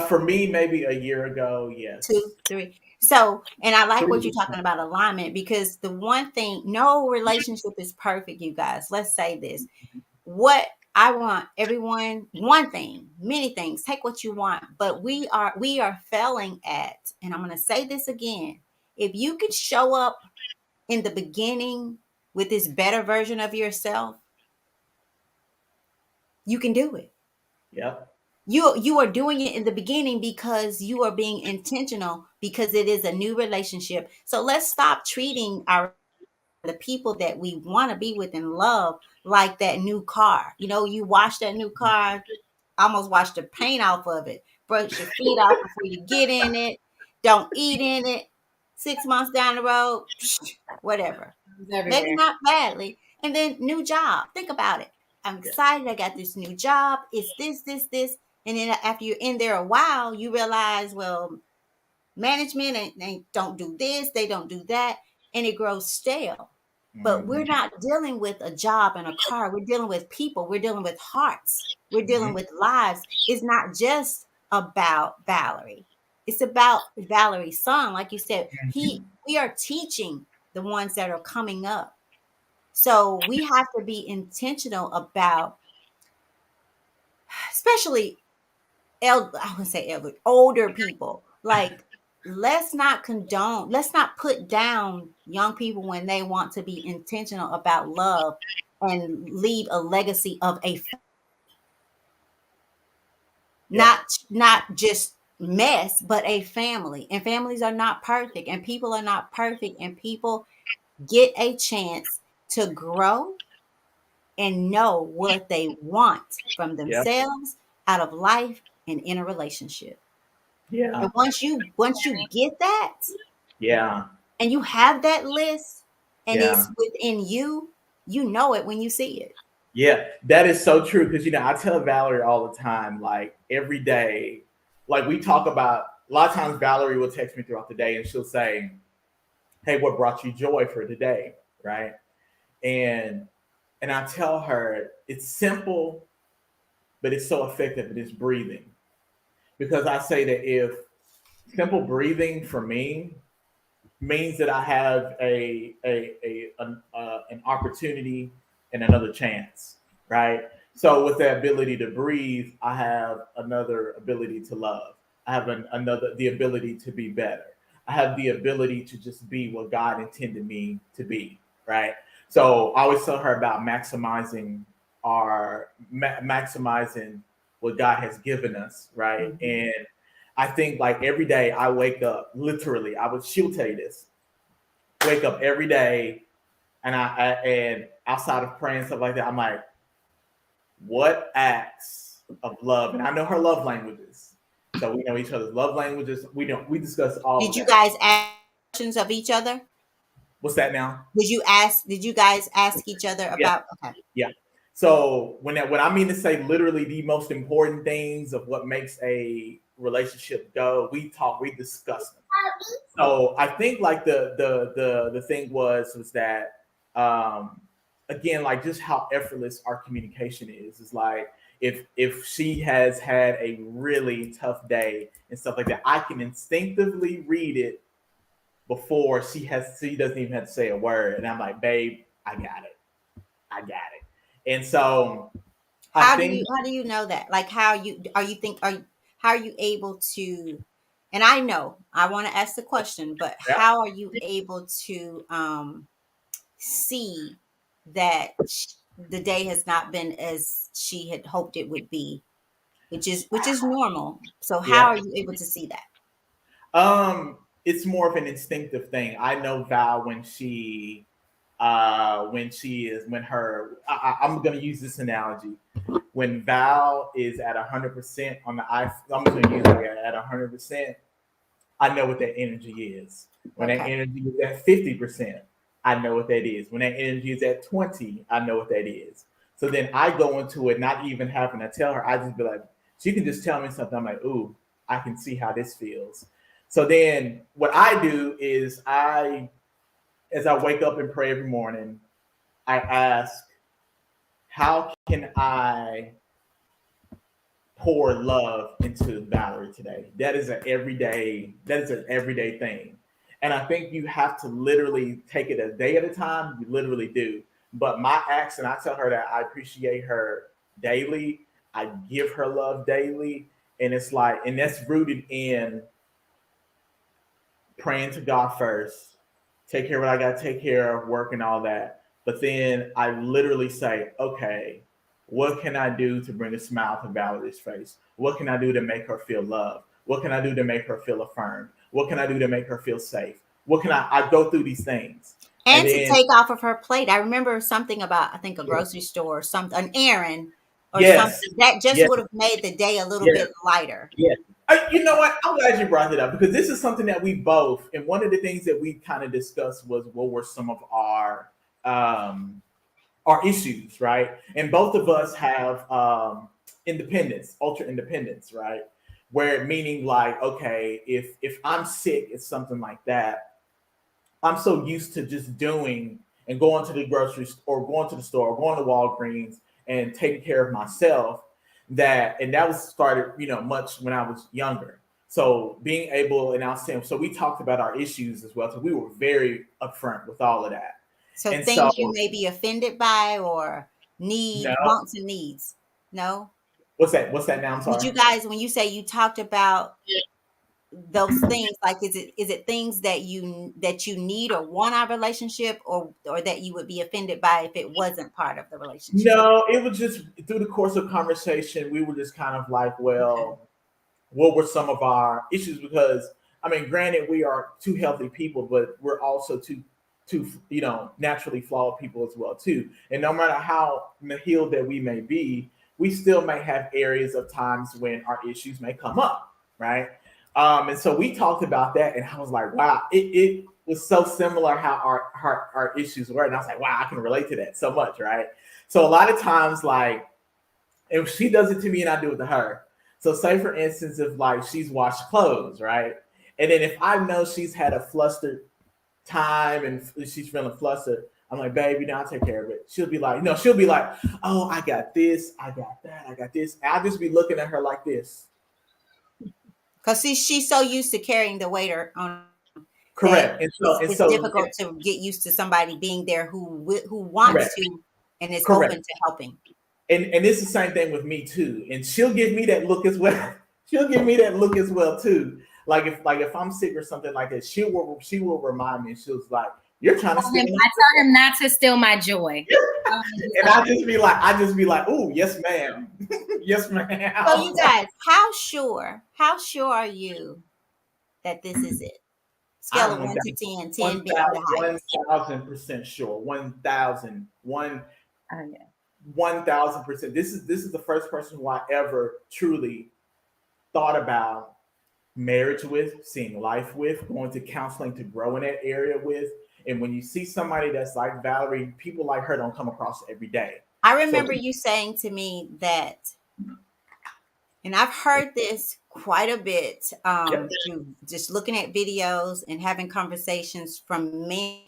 For me, maybe a year ago, yes. 2, 3. So, and I like what you're talking about, alignment, because the one thing, no relationship is perfect, you guys. Let's say this. What I want everyone, one thing, many things, take what you want, but we are failing at, and I'm going to say this again. If you could show up in the beginning with this better version of yourself, you can do it. Yep. You are doing it in the beginning because you are being intentional, because it is a new relationship. So let's stop treating the people that we want to be with and love like that new car. You know, you wash that new car, almost wash the paint off of it, brush your feet off before you get in it, don't eat in it. 6 months down the road, whatever. Maybe not badly. And then new job. Think about it. I'm Yeah. excited. I got this new job. It's this. And then after you're in there a while, you realize, well, management and they don't do this, they don't do that, and it grows stale. But we're Mhm. not dealing with a job and a car. We're dealing with people. We're dealing with hearts. We're dealing Mhm. with lives. It's not just about Valerie. It's about Valerie's son. Like you said, we are teaching the ones that are coming up. So we have to be intentional about, especially I would say older people. Like, let's not put down young people when they want to be intentional about love and leave a legacy of Yeah. not just mess, but a family. And families are not perfect, and people are not perfect, and people get a chance to grow and know what they want from Yeah. themselves, out of life, and in a relationship. Yeah. And once you get that Yeah. and you have that list and Yeah. it's within you, you know it when you see it. Yeah, that is so true. Because I tell Valerie all the time, like every day, like we talk about. A lot of times, Valerie will text me throughout the day, and she'll say, "Hey, what brought you joy for today?" Right? And I tell her it's simple, but it's so effective. And it's breathing, because I say that if simple breathing for me means that I have an opportunity and another chance, right? So with the ability to breathe, I have another ability to love. I have another the ability to be better. I have the ability to just be what God intended me to be, right? So I always tell her about maximizing what God has given us, right? Mhm. And I think like every day I wake up, literally, she'll tell you this. Wake up every day and and outside of praying and stuff like that, I'm like, what acts of love? And I know her love languages. So we know each other's love languages. We discuss all Did of you that. guys ask questions of each other? What's that now? Did you guys ask each other Yeah, about, okay. yeah. So when I mean to say literally the most important things of what makes a relationship go, we discuss them. So I think like the thing was that um again, like just how effortless our communication is like if she has had a really tough day and stuff like that, I can instinctively read it before she doesn't even have to say a word, and I'm like, babe, I got it. And so I think How do you know that? Like, how are you able to, and I know I want to ask the question, but yeah. how are you able to see that the day has not been as she had hoped it would be, which is normal. So how Yeah. are you able to see that? It's more of an instinctive thing. I know Val when I'm gonna use this analogy. When Val is at 100% on the iPhone, I'm just gonna use like at 100%. I know what that energy is. When that Okay. energy is at 50%, I know what that is. When that energy is at 20, I know what that is. So then I go into it not even having to tell her. I just be like, she can just tell me something. I'm like, ooh, I can see how this feels. So then what I do is as I wake up and pray every morning, I ask, how can I pour love into Valerie today? That is an everyday thing. And I think you have to literally take it a day at a time. You literally do. But my acts, and I tell her that I appreciate her daily. I give her love daily. And it's like, and that's rooted in praying to God first, take care of what I got to take care of, work and all that. But then I literally say, okay, what can I do to bring a smile to Valerie's face? What can I do to make her feel loved? What can I do to make her feel affirmed? What can I do to make her feel safe? What can I go through these things? And And to then, take off of her plate. I remember something about, I think, a yeah, grocery store or something, an errand or yes, something that just yes, would have made the day a little yes, bit lighter. yes. You know what? I'm glad you brought it up because this is something that we both, and one of the things that we kind of discussed was what were some of our issues, right? And both of us have independence, ultra independence, right? Where meaning like, okay, if I'm sick, it's something like that. I'm so used to just doing and going to the grocery store, or going to the store, or going to Walgreens and taking care of myself that, and that was started, much when I was younger. So being able, and I was saying, so we talked about our issues as well. So we were very upfront with all of that. So And so, things you may be offended by or no, wants and needs. No? what's that? What's that now? I'm Did sorry. you guys, when you say you talked about those things, like is it things that you need or want our relationship, or that you would be offended by if it wasn't part of the relationship? No, it was just through the course of conversation, we were just kind of like, Okay. well, what were some of our issues? Because I mean, granted, we are two healthy people, but we're also two naturally flawed people as well too. And no matter how healed that we may be, we still may have areas of times when our issues may come up, right? And so we talked about that, and I was like, wow, it was so similar how our issues were, and I was like, wow, I can relate to that so much, right? So a lot of times, like, if she does it to me and I do it to her. So say for instance, if like she's washed clothes, right? And then if I know she's had a flustered time and she's feeling flustered, I'm like, baby, now I'll take care of it. She'll be like, no, she'll be like, oh, I got this, I got that, I got this. And I'll just be looking at her like this. Because she's so used to carrying the weight on that Correct. it's difficult to get used to somebody being there who wants correct, to and is open correct. to helping. And it's the same thing with me too. And she'll give me that look as well. She'll give me that look as well too. Like if I'm sick or something like that, she will remind me. She was like, "You're trying to steal my." I tell him not to steal my joy. And I just be like, "Oh, yes, ma'am, yes, ma'am." So you guys, how sure are you that this is it? Scale of I'm 1 to 10, 10 one being the highest. 1,000% sure. 1,000, Oh, yeah. 1,000%. This is the first person who I ever truly thought about marriage with, seeing life with, going to counseling to grow in that area with. And when you see somebody that's like Valerie, people like her don't come across every day. I So remember you saying to me that, and I've heard this quite a bit yep, through just looking at videos and having conversations from men,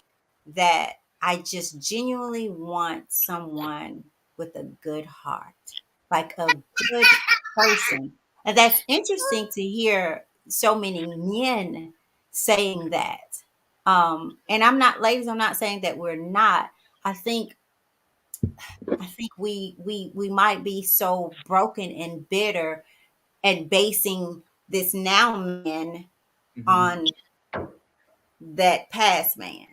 that I just genuinely want someone with a good heart, like a good person. And that's interesting to hear so many men saying that. And I'm not, ladies, I'm not saying that we're not. I think we might be so broken and bitter and basing this now man mm-hmm, on that past man,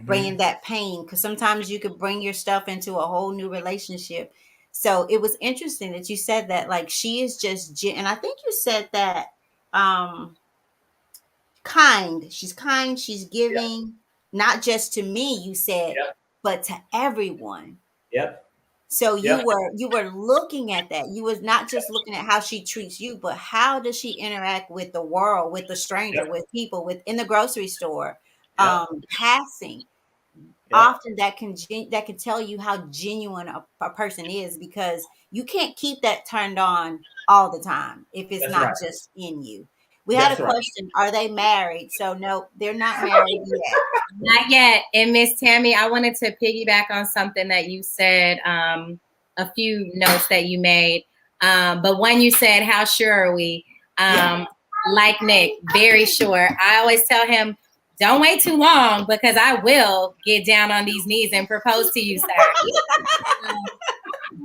bringing mm-hmm, that pain, because sometimes you could bring your stuff into a whole new relationship. So it was interesting that you said that, like, she is just and I think you said that um kind, she's kind, she's yep, giving, not just to me, you said, yep, but to everyone. yep, So you yep, were looking at that. You was not just looking at how she treats you, but how does she interact with the world, with the stranger, yep, with people, with in the grocery store, yep, passing. yep. Often that can tell you how genuine a person is, because you can't keep that turned on all the time if it's That's not right. just in you. We had a That's right. question: are they married? So no, they're not married yet. Not yet. And Miss Tammy, I wanted to piggyback on something that you said, a few notes that you made. But when you said, how sure are we? Yeah. Like Nick, very sure. I always tell him, don't wait too long, because I will get down on these knees and propose to you, sir.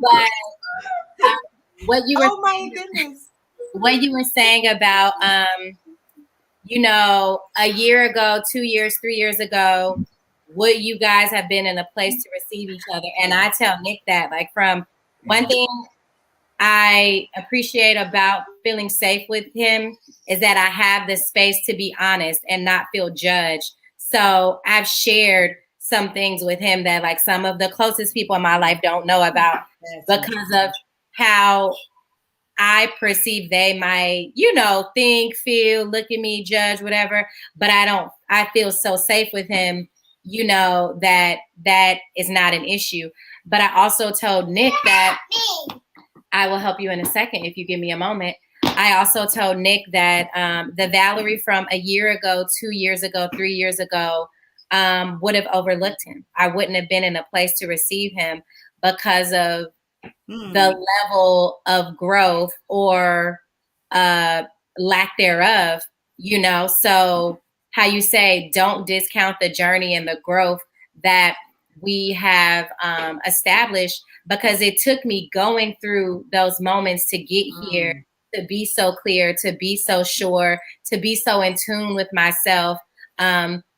But what you were Oh my goodness. saying about a year ago, 2 years, 3 years ago, would you guys have been in a place to receive each other? And I tell Nick that, like, from one thing I appreciate about feeling safe with him is that I have the space to be honest and not feel judged. So I've shared some things with him that, like, some of the closest people in my life don't know about, because of how I perceive they might, think, feel, look at me, judge, whatever. But I feel so safe with him, that is not an issue. But I also told Nick that I will help you in a second if you give me a moment. I also told Nick that the Valerie from a year ago, 2 years ago, 3 years ago would have overlooked him. I wouldn't have been in a place to receive him because of the level of growth or lack thereof, So how you say, don't discount the journey and the growth that we have established, because it took me going through those moments to get here, to be so clear, to be so sure, to be so in tune with myself.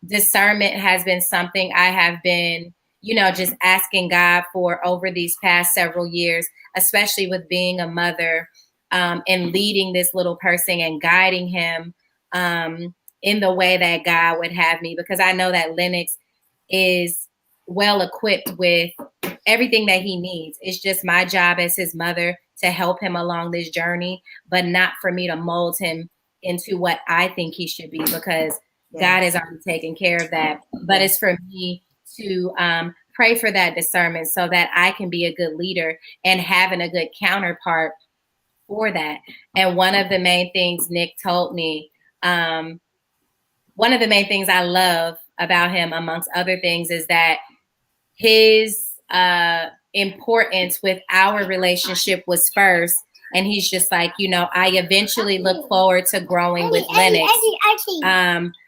Discernment has been something I have been, just asking God for over these past several years, especially with being a mother and leading this little person and guiding him in the way that God would have me, because I know that Lennox is well equipped with everything that he needs. It's just my job as his mother to help him along this journey, but not for me to mold him into what I think he should be, because God has already taken care of that. But it's for me to pray for that discernment so that I can be a good leader and having a good counterpart for that. And one of the main things Nick told me, one of the main things I love about him, amongst other things, is that his importance with our relationship was first. And he's just like, I eventually look forward to growing with Lennox,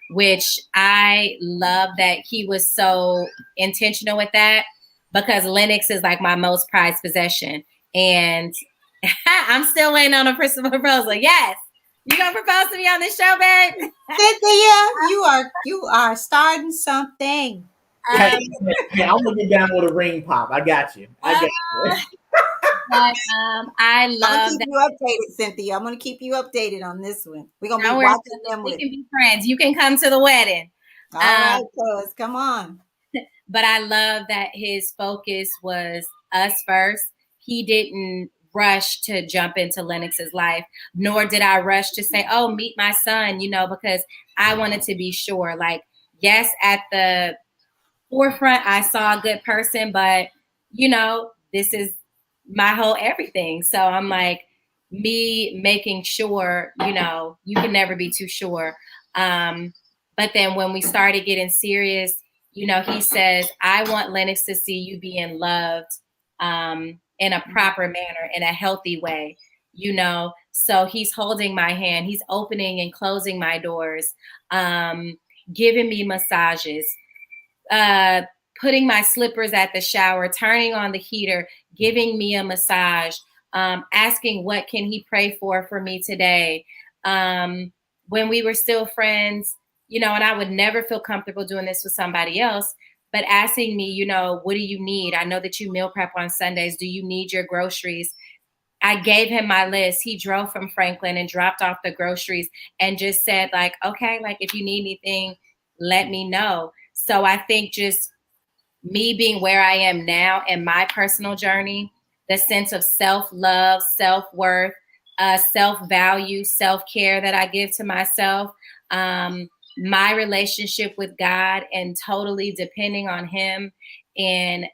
which I love that he was so intentional with that, because Lennox is like my most prized possession. And I'm still waiting on a personal proposal. Yes. You gonna propose to me on this show, babe? Cynthia, you are starting something. Hey, I'm gonna get down with a ring pop. I got you. But I love that. You updated, Cynthia. I'm gonna keep you updated on this one. We're gonna be watching them. We can be friends. You can come to the wedding. All right, cuz come on. But I love that his focus was us first. He didn't rush to jump into Lennox's life, nor did I rush to say, oh, meet my son, because I wanted to be sure. Like, yes, at the forefront, I saw a good person, but, this is my whole everything. So I'm like, me making sure, you can never be too sure. But then when we started getting serious, he says, I want Lennox to see you being loved in a proper manner, in a healthy way, So he's holding my hand. He's opening and closing my doors, giving me massages, putting my slippers at the shower, turning on the heater, giving me a massage, asking what can he pray for me today. When we were still friends, and I would never feel comfortable doing this with somebody else, but asking me, what do you need? I know that you meal prep on Sundays. Do you need your groceries? I gave him my list. He drove from Franklin and dropped off the groceries and just said, like, okay, like if you need anything, let me know. So I think just me being where I am now in my personal journey, the sense of self-love, self-worth, self-value, self-care that I give to myself, my relationship with God, and totally depending on him and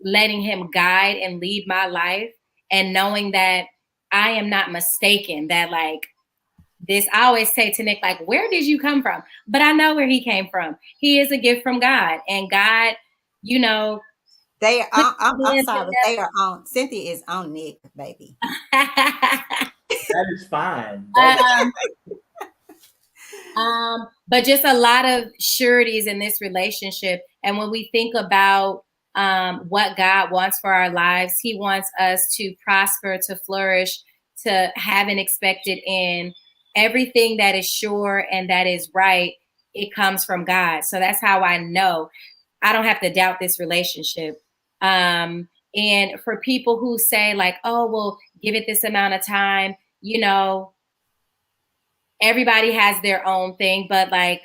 letting him guide and lead my life, and knowing that I am not mistaken, that like this, I always say to Nick, like, where did you come from? But I know where he came from. He is a gift from God, and God, they are, I'm sorry, but they are on, Cynthia is on Nick, baby. That is fine. But just a lot of sureties in this relationship. And when we think about what God wants for our lives, he wants us to prosper, to flourish, to have an expected end. Everything that is sure and that is right, it comes from God. So that's how I know I don't have to doubt this relationship. And for people who say like, oh, well, give it this amount of time, everybody has their own thing, but like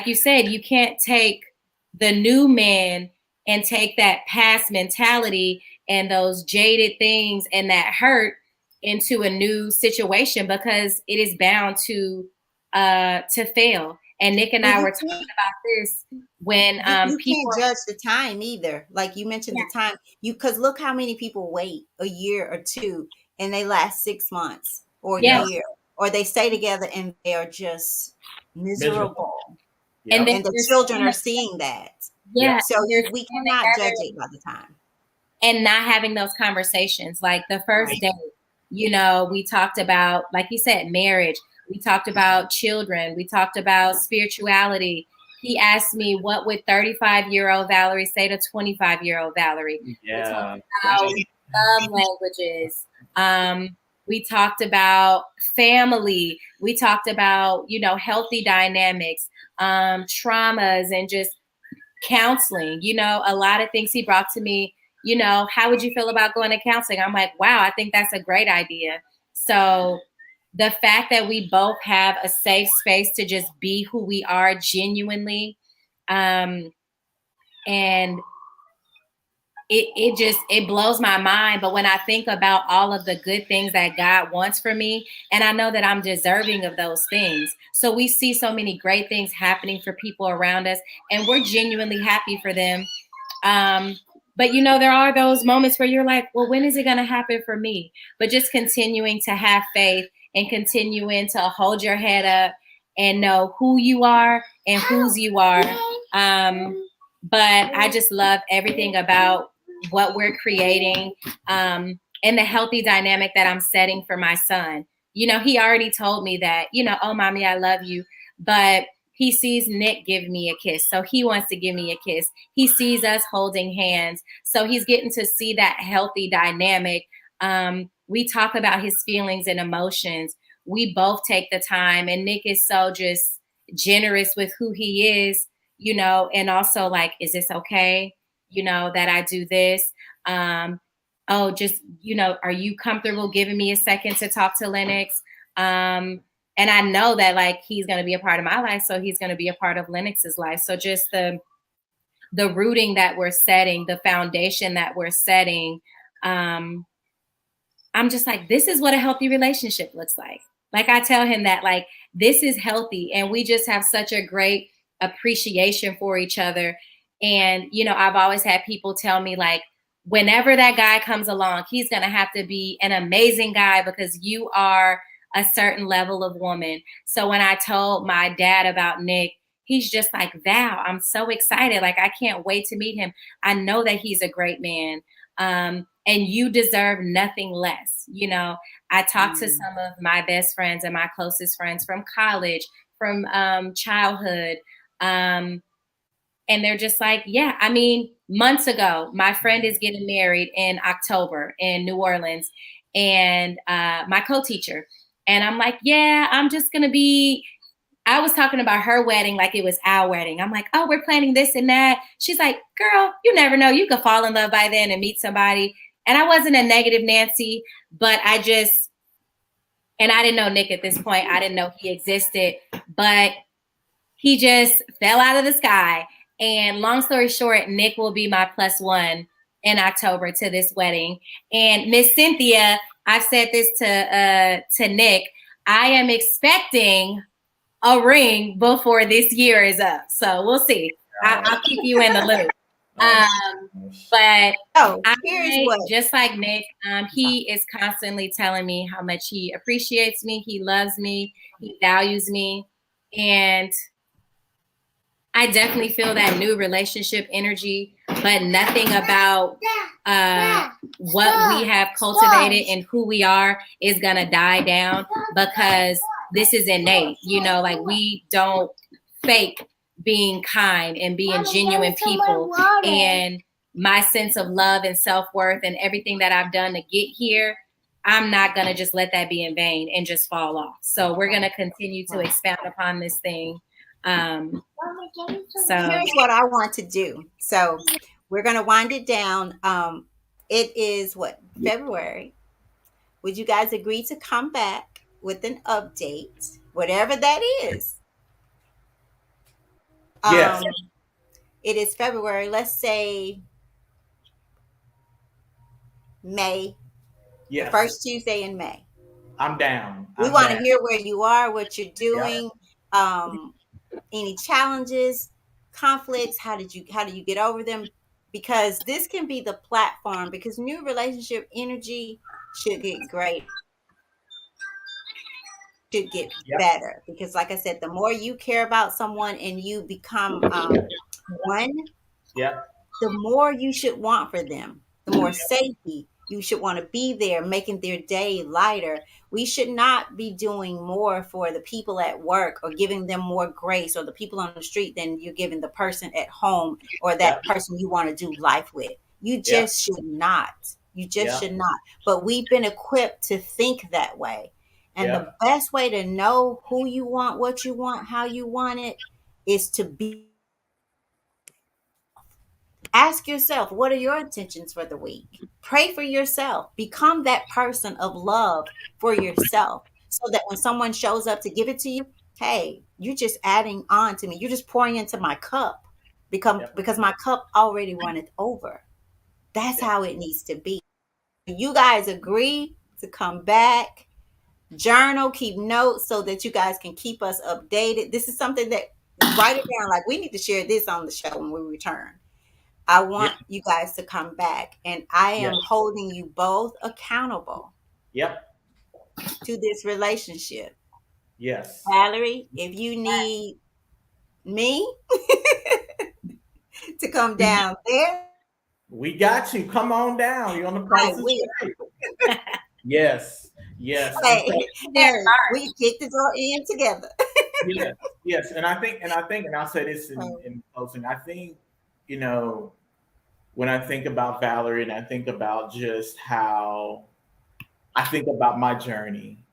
you said, you can't take the new man and take that past mentality and those jaded things and that hurt into a new situation because it is bound to fail. And Nick and I were talking about this when you people can't judge the time either. Like you mentioned the time, because look how many people wait a year or two and they last 6 months or a year, or they stay together and they are just miserable. And Yep. And the children are seeing that. Yeah. So we cannot judge it by the time. And not having those conversations. Like the first date, you know, we talked about, like you said, marriage. We talked about children. We talked about spirituality. He asked me, what would 35-year-old Valerie say to 25-year-old Valerie? Yeah. We talked about love languages. We talked about family. We talked about, you know, healthy dynamics, traumas, and just counseling. You know, a lot of things he brought to me. You know, how would you feel about going to counseling? I'm like, wow, I think that's a great idea. So the fact that we both have a safe space to just be who we are genuinely, and it blows my mind. But when I think about all of the good things that God wants for me, and I know that I'm deserving of those things. So we see so many great things happening for people around us, and we're genuinely happy for them. But you know, there are those moments where you're like, well, when is it going to happen for me? But just continuing to have faith and continuing to hold your head up and know who you are and whose you are. But I just love everything about what we're creating, and the healthy dynamic that I'm setting for my son. You know, he already told me that, you know, oh, mommy, I love you. But he sees Nick give me a kiss, so he wants to give me a kiss. He sees us holding hands, so he's getting to see that healthy dynamic. We talk about his feelings and emotions. We both take the time, and Nick is so just generous with who he is, you know, and also like, is this okay? You know, that I do this. Oh, just, you know, are you comfortable giving me a second to talk to Lennox? And I know that like he's going to be a part of my life, so he's going to be a part of Lennox's life. So just the rooting that we're setting, the foundation that we're setting, I'm just like, this is what a healthy relationship looks like. Like I tell him that like this is healthy, and we just have such a great appreciation for each other. And you know, I've always had people tell me like, whenever that guy comes along, he's going to have to be an amazing guy because you are a certain level of woman. So when I told my dad about Nick, he's just like, Val, I'm so excited. Like, I can't wait to meet him. I know that he's a great man. And you deserve nothing less. You know, I talked to some of my best friends and my closest friends from college, from childhood. And they're just like, yeah, I mean, months ago, my friend is getting married in October in New Orleans, and my co-teacher. And I'm like, yeah, I'm just going to be, I was talking about her wedding like it was our wedding. I'm like, oh, we're planning this and that. She's like, girl, you never know. You could fall in love by then and meet somebody. And I wasn't a negative Nancy, but I just, and I didn't know Nick at this point. I didn't know he existed, but he just fell out of the sky. And long story short, Nick will be my +1 in October to this wedding. And Miss Cynthia, I've said this to Nick, I am expecting a ring before this year is up. So we'll see. I'll keep you in the loop. But just like Nick, he is constantly telling me how much he appreciates me, he loves me, he values me. And I definitely feel that new relationship energy, but nothing about what we have cultivated and who we are is going to die down, because this is innate. You know, like we don't fake being kind and being genuine people. And my sense of love and self-worth and everything that I've done to get here, I'm not going to just let that be in vain and just fall off. So we're going to continue to expound upon this thing. So here's what I want to do. So we're going to wind it down. It is what, February. Would you guys agree to come back with an update, whatever that is? Yes. It is February. Let's say May The Yes. first Tuesday in May. I'm down. We I'm want to down. hear where you are, what you're Yep. doing, any challenges, conflicts. How do you get over them? Because this can be the platform. Because new relationship energy should get great, should get Yep. better. Because, like I said, the more you care about someone and you become one, Yep. the more you should want for them, the more safety you should want to be there, making their day lighter. We should not be doing more for the people at work or giving them more grace, or the people on the street, than you're giving the person at home or Yep. that person you want to do life with. You Yep. just should not. You just Yep. should not. But we've been equipped to think that way. And the Yep. best way to know who you want, what you want, how you want it, is to be. Ask yourself, what are your intentions for the week? Pray for yourself. Become that person of love for yourself, so that when someone shows up to give it to you, hey, you're just adding on to me. You're just pouring into my cup, Yep. because my cup already runneth over. That's Yep. how it needs to be. You guys agree to come back, journal, keep notes, so that you guys can keep us updated. This is something that, write it down. Like, we need to share this on the show when we return. I Yep. want you guys to come back, and I Yes. am holding you both accountable Yep. to this relationship. Yes. Valerie, if you need me to come down there, We got you. Come on down. You're on the I price is will. right. Yes. Yes. And so, Hey, hey, we kick the door in together. yes. Yes. And I'll say this in closing. I think, you know, when I think about Valerie and I think about just how I think about my journey,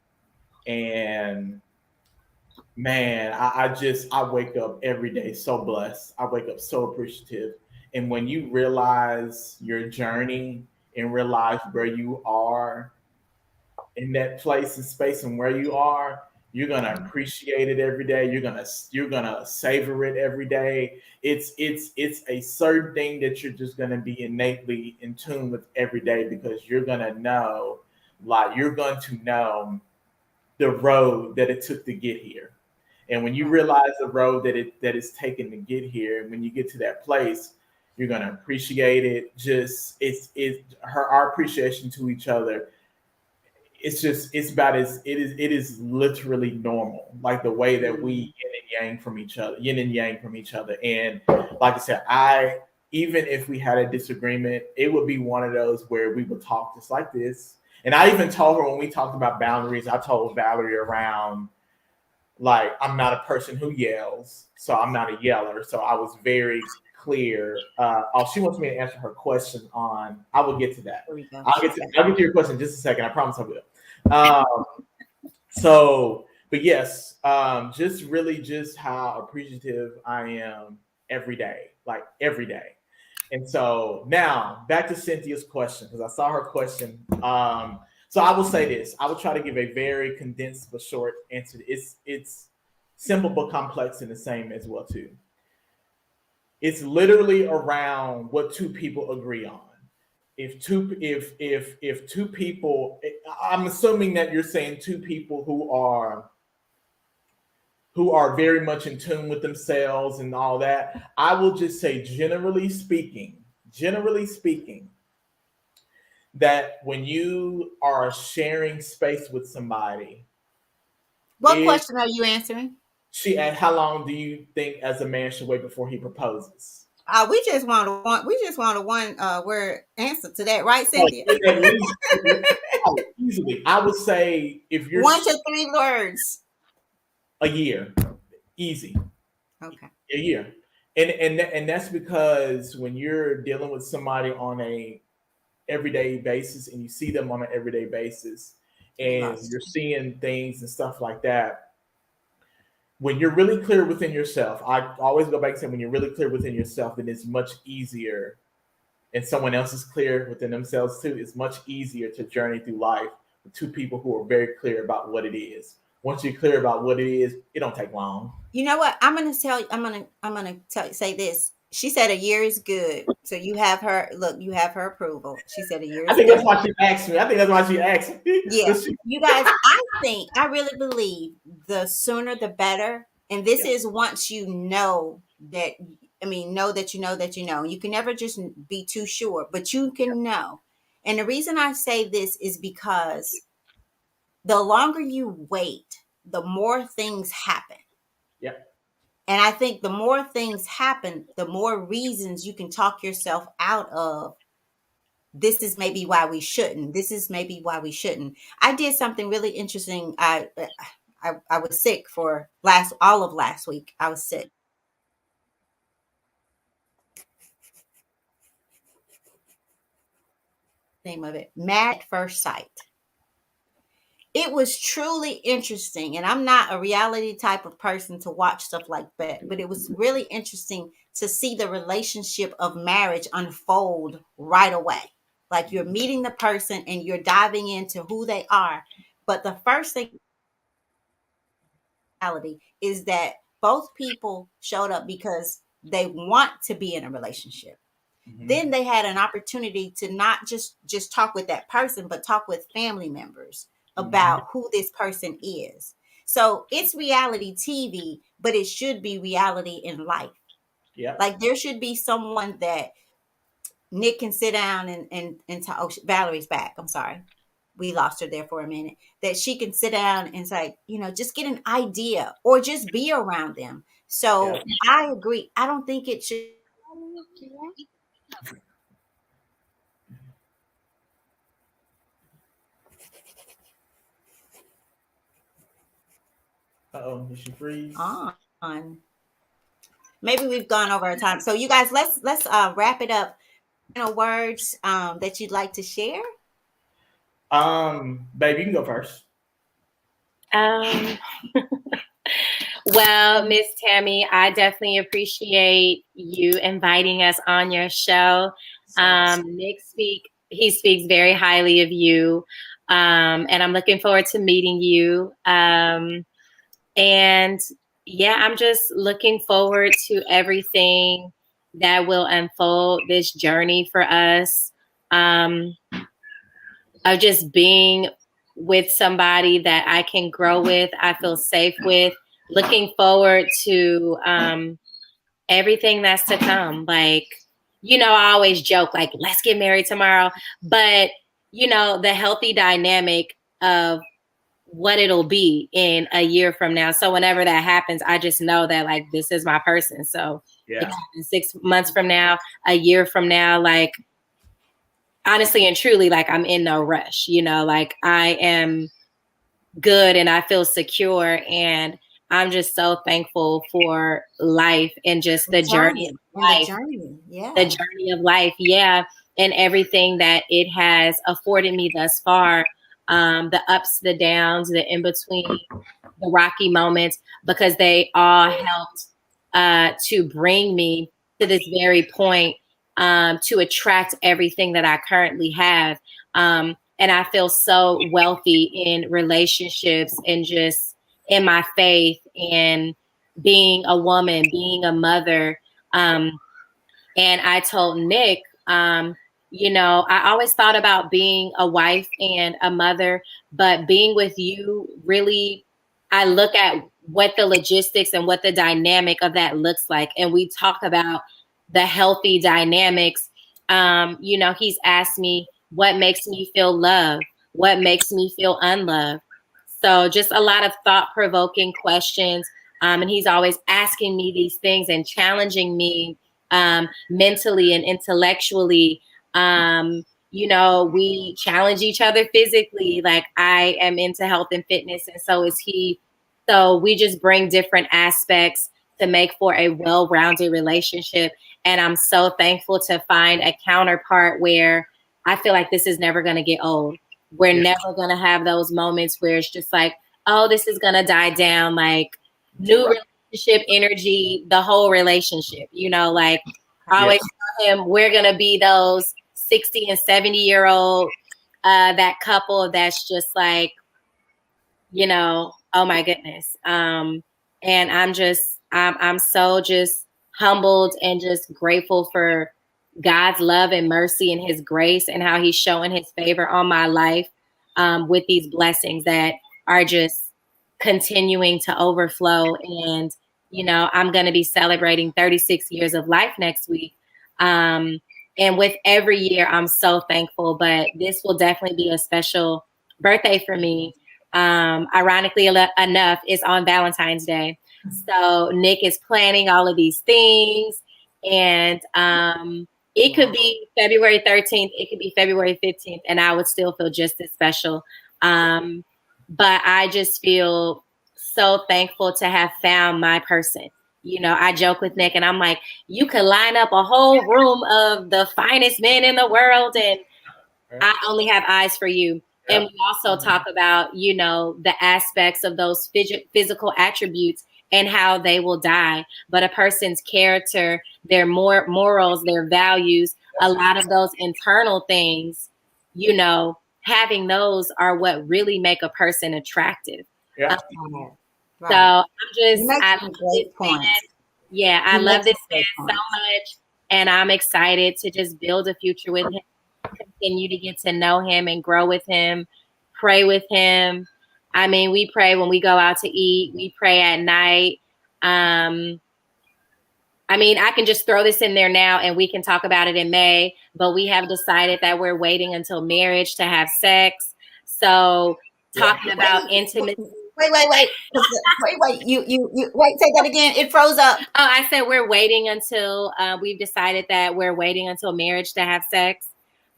and man, I wake up every day so blessed. I wake up so appreciative. And when you realize your journey and realize where you are in that place and space and where you are, you're gonna appreciate it every day. You're gonna savor it every day. It's a certain thing that you're just gonna be innately in tune with every day, because you're going to know the road that it took to get here. And when you realize the road that it's taken to get here, and when you get to that place, you're gonna appreciate it. Just it's her our appreciation to each other. It's about as it is literally normal, like the way that we yin and yang from each other. And like I said, I even if we had a disagreement, it would be one of those where we would talk just like this. And I even told her when we talked about boundaries, I told Valerie around, like, I'm not a person who yells, so I'm not a yeller. So I was very clear. She wants me to answer her question on. I will get to that. I'll get to your question in just a second. I promise I will. But yes, just really just how appreciative I am every day, like every day. And so now back to Cynthia's question, because I saw her question. So I will say this. I will try to give a very condensed but short answer. It's simple but complex in the same as well too. It's literally around what two people agree on. If two people, I'm assuming that you're saying two people who are very much in tune with themselves and all that. I will just say, generally speaking, that when you are sharing space with somebody, What question are you answering? how long do you think as a man should wait before he proposes? We just want a one word answer to that, right, Cynthia? Easily, I would say if you're 1 to 3 words. a year, easy. Okay. A year, and that's because when you're dealing with somebody on a everyday basis, and you see them on an everyday basis, and you're seeing things and stuff like that, when you're really clear within yourself, I always go back and say, when you're really clear within yourself, then it's much easier, and someone else is clear within themselves too, it's much easier to journey through life with two people who are very clear about what it is. Once you're clear about what it is, it don't take long. You know what? I'm gonna say this. She said a year is good. So you have her, look, you have her approval. She said a year I is think good. that's why she asked me. I think that's why she asked me. Yeah. You guys, I really believe the sooner the better. And this Yeah. is once you know that, I mean, know that you know that you know. You can never just be too sure, but you can know. And the reason I say this is because the longer you wait, the more things happen. Yep. And I think the more things happen, the more reasons you can talk yourself out of this is maybe why we shouldn't. This is maybe why we shouldn't. I did something really interesting. I was sick for all of last week. I was sick. Name of it, Mad at First Sight. It was truly interesting, and I'm not a reality type of person to watch stuff like that, but it was really interesting to see the relationship of marriage unfold right away. Like you're meeting the person and you're diving into who they are, but the first thing is that both people showed up because they want to be in a relationship. Then they had an opportunity to not just talk with that person, but talk with family members about who this person is. So it's reality TV, but it should be reality in life. Yep. Like there should be someone that Nick can sit down and talk. Oh, Valerie's back. I'm sorry. We lost her there for a minute. That she can sit down and say, just get an idea or just be around them. So Yep. I agree. I don't think it should. Uh-oh, did she freeze? On. Maybe we've gone over our time. So you guys, let's wrap it up. Words that you'd like to share. Babe, you can go first. Um, well, Miss Tammy, I definitely appreciate you inviting us on your show. Nick he speaks very highly of you. And I'm looking forward to meeting you. And yeah, I'm just looking forward to everything that will unfold this journey for us. Of just being with somebody that I can grow with, I feel safe with. Looking forward to everything that's to come. Like, I always joke, like, let's get married tomorrow. But, the healthy dynamic of what it'll be in a year from now. So whenever that happens, I just know that, like, this is my person. So it Yeah. happens 6 months from now, a year from now, like, honestly and truly, like, I'm in no rush, like I am good and I feel secure. And I'm just so thankful for life and just the journey of The life, journey. Yeah. the journey of life. Yeah. And everything that it has afforded me thus far. The ups, the downs, the in between, the rocky moments, because they all helped to bring me to this very point, to attract everything that I currently have. And I feel so wealthy in relationships and just in my faith and being a woman, being a mother. And I told Nick, I always thought about being a wife and a mother, but being with you really, I look at what the logistics and what the dynamic of that looks like. And we talk about the healthy dynamics. He's asked me what makes me feel loved, what makes me feel unloved. So just a lot of thought-provoking questions. And he's always asking me these things and challenging me mentally and intellectually. We challenge each other physically. Like, I am into health and fitness, and so is he. So we just bring different aspects to make for a well-rounded relationship. And I'm so thankful to find a counterpart where I feel like this is never going to get old. We're never going to have those moments where it's just like, oh, this is going to die down. Like, new relationship energy, the whole relationship, like I always tell him we're going to be those 60 and 70-year-old, that couple that's just like, oh my goodness. And I'm so just humbled and just grateful for God's love and mercy and his grace and how he's showing his favor on my life with these blessings that are just continuing to overflow. And, you know, I'm going to be celebrating 36 years of life next week. And with every year, I'm so thankful, but this will definitely be a special birthday for me. Ironically enough, it's on Valentine's Day. So Nick is planning all of these things, and it could be February 13th, it could be February 15th, and I would still feel just as special. But I just feel so thankful to have found my person. You know, I joke with Nick and I'm like, you could line up a whole room of the finest men in the world, and I only have eyes for you. And we also talk about, you know, the aspects of those physical attributes and how they will die. But a person's character, their morals, their values, a lot of those internal things, you know, having those are what really make a person attractive. Yeah. So I'm just, I love this man. Yeah, I love this man so much. And I'm excited to just build a future with him, continue to get to know him and grow with him, pray with him. I mean, we pray when we go out to eat, we pray at night. I mean, I can just throw this in there now and we can talk about it in May, but we have decided that we're waiting until marriage to have sex. So talking about intimacy. Wait. You wait, say that again. It froze up. Oh, I said we're waiting until we've decided that we're waiting until marriage to have sex.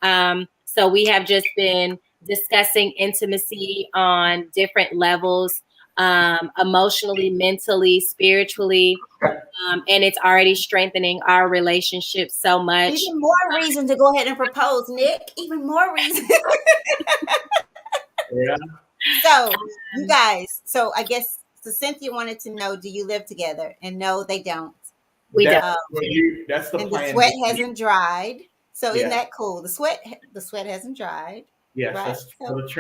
So we have just been discussing intimacy on different levels, emotionally, mentally, spiritually. And it's already strengthening our relationship so much. Even more reason to go ahead and propose, Nick. Even more reason. Yeah. So, you guys, so I guess Cynthia wanted to know, do you live together? And no, they don't. We don't. That's the and plan. The sweat hasn't dried. So Yeah. isn't that cool? The sweat hasn't dried. Yes, right?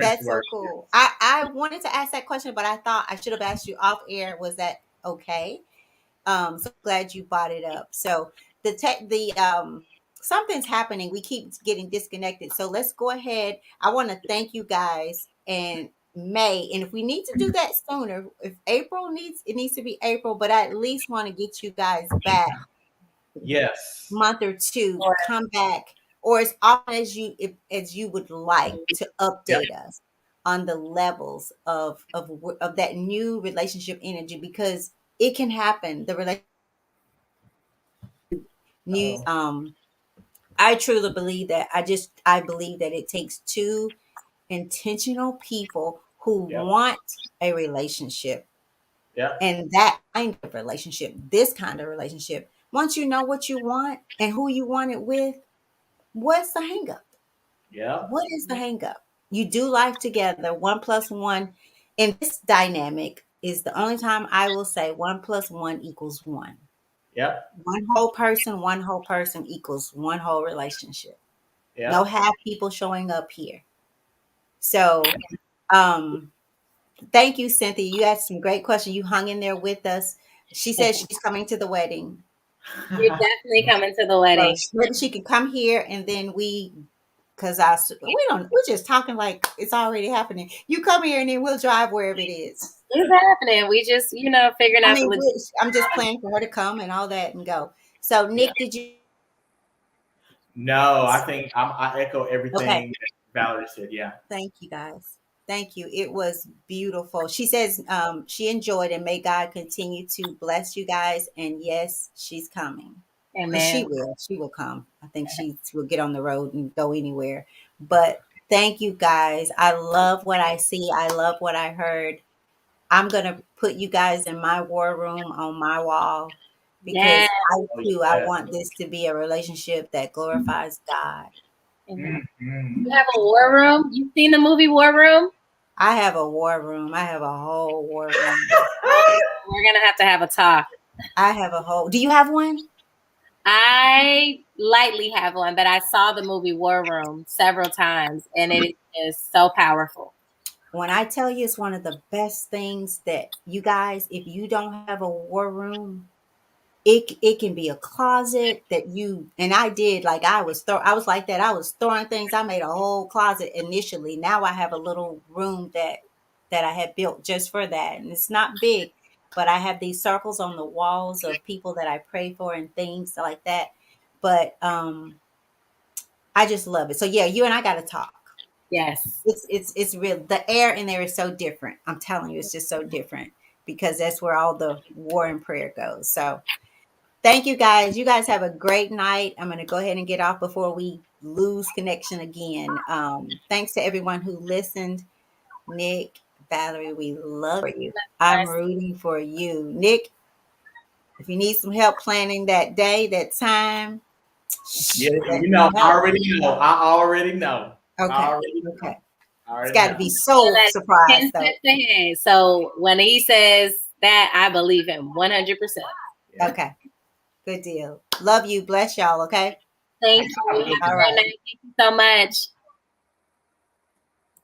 that's so cool. I wanted to ask that question, but I thought I should have asked you off air. Was that okay? So glad you brought it up. So something's happening. We keep getting disconnected. So let's go ahead. I want to thank you guys and May. And if we need to do that sooner, if April needs to be April, but I at least want to get you guys back. Yes. Month or two, come back, or as often as you would like to update us on the levels of that new relationship energy, because it can happen. The relationship new I truly believe that. I believe that it takes two intentional people who want a relationship. And that kind of relationship, this kind of relationship, once you know what you want and who you want it with, what's the hang up? Yeah. What is the hang up? You do life together. 1 + 1 in this dynamic is the only time I will say 1 + 1 = 1. Yeah. One whole person equals one whole relationship. Yeah. No half people showing up here. So, thank you, Cynthia. You asked some great questions. You hung in there with us. She says she's coming to the wedding. You're definitely coming to the wedding. So she can come here, and then because we're just talking like it's already happening. You come here, and then we'll drive wherever it is. It's happening. We just, figuring out. I'm just planning for her to come and all that and go. So, Nick, did you? No, I think I echo everything Valerie said. Yeah. Thank you, guys. Thank you. It was beautiful. She says she enjoyed, and may God continue to bless you guys. And yes, she's coming. Amen. She will come. I think she will get on the road and go anywhere. But thank you, guys. I love what I see. I love what I heard. I'm going to put you guys in my war room on my wall, because I want this to be a relationship that glorifies God. Mm-hmm. You have a war room? You've seen the movie War Room? I have a war room. I have a whole war room. We're going to have a talk. I have a whole. Do you have one? I lightly have one, but I saw the movie War Room several times, and it is so powerful. When I tell you, it's one of the best things that you guys, if you don't have a war room, it can be a closet that you, and I did, like I was like that. I was throwing things. I made a whole closet initially. Now I have a little room that I had built just for that. And it's not big, but I have these circles on the walls of people that I pray for and things like that. But I just love it. So yeah, you and I got to talk. Yes. It's real. The air in there is so different. I'm telling you, it's just so different because that's where all the war and prayer goes. So thank you guys. You guys have a great night. I'm going to go ahead and get off before we lose connection again. Thanks to everyone who listened. Nick, Valerie, we love you. I'm rooting for you. Nick, if you need some help planning that day, that time, Yeah, let you me know, I know. already know. I already know. I Okay. already know. Okay. I It's already got to know. be so 10 surprised though. steps ahead. So when he says that, I believe him 100%. Yeah. Okay. Good deal. Love you. Bless y'all. Okay. Thank you. All right. Thank you so much.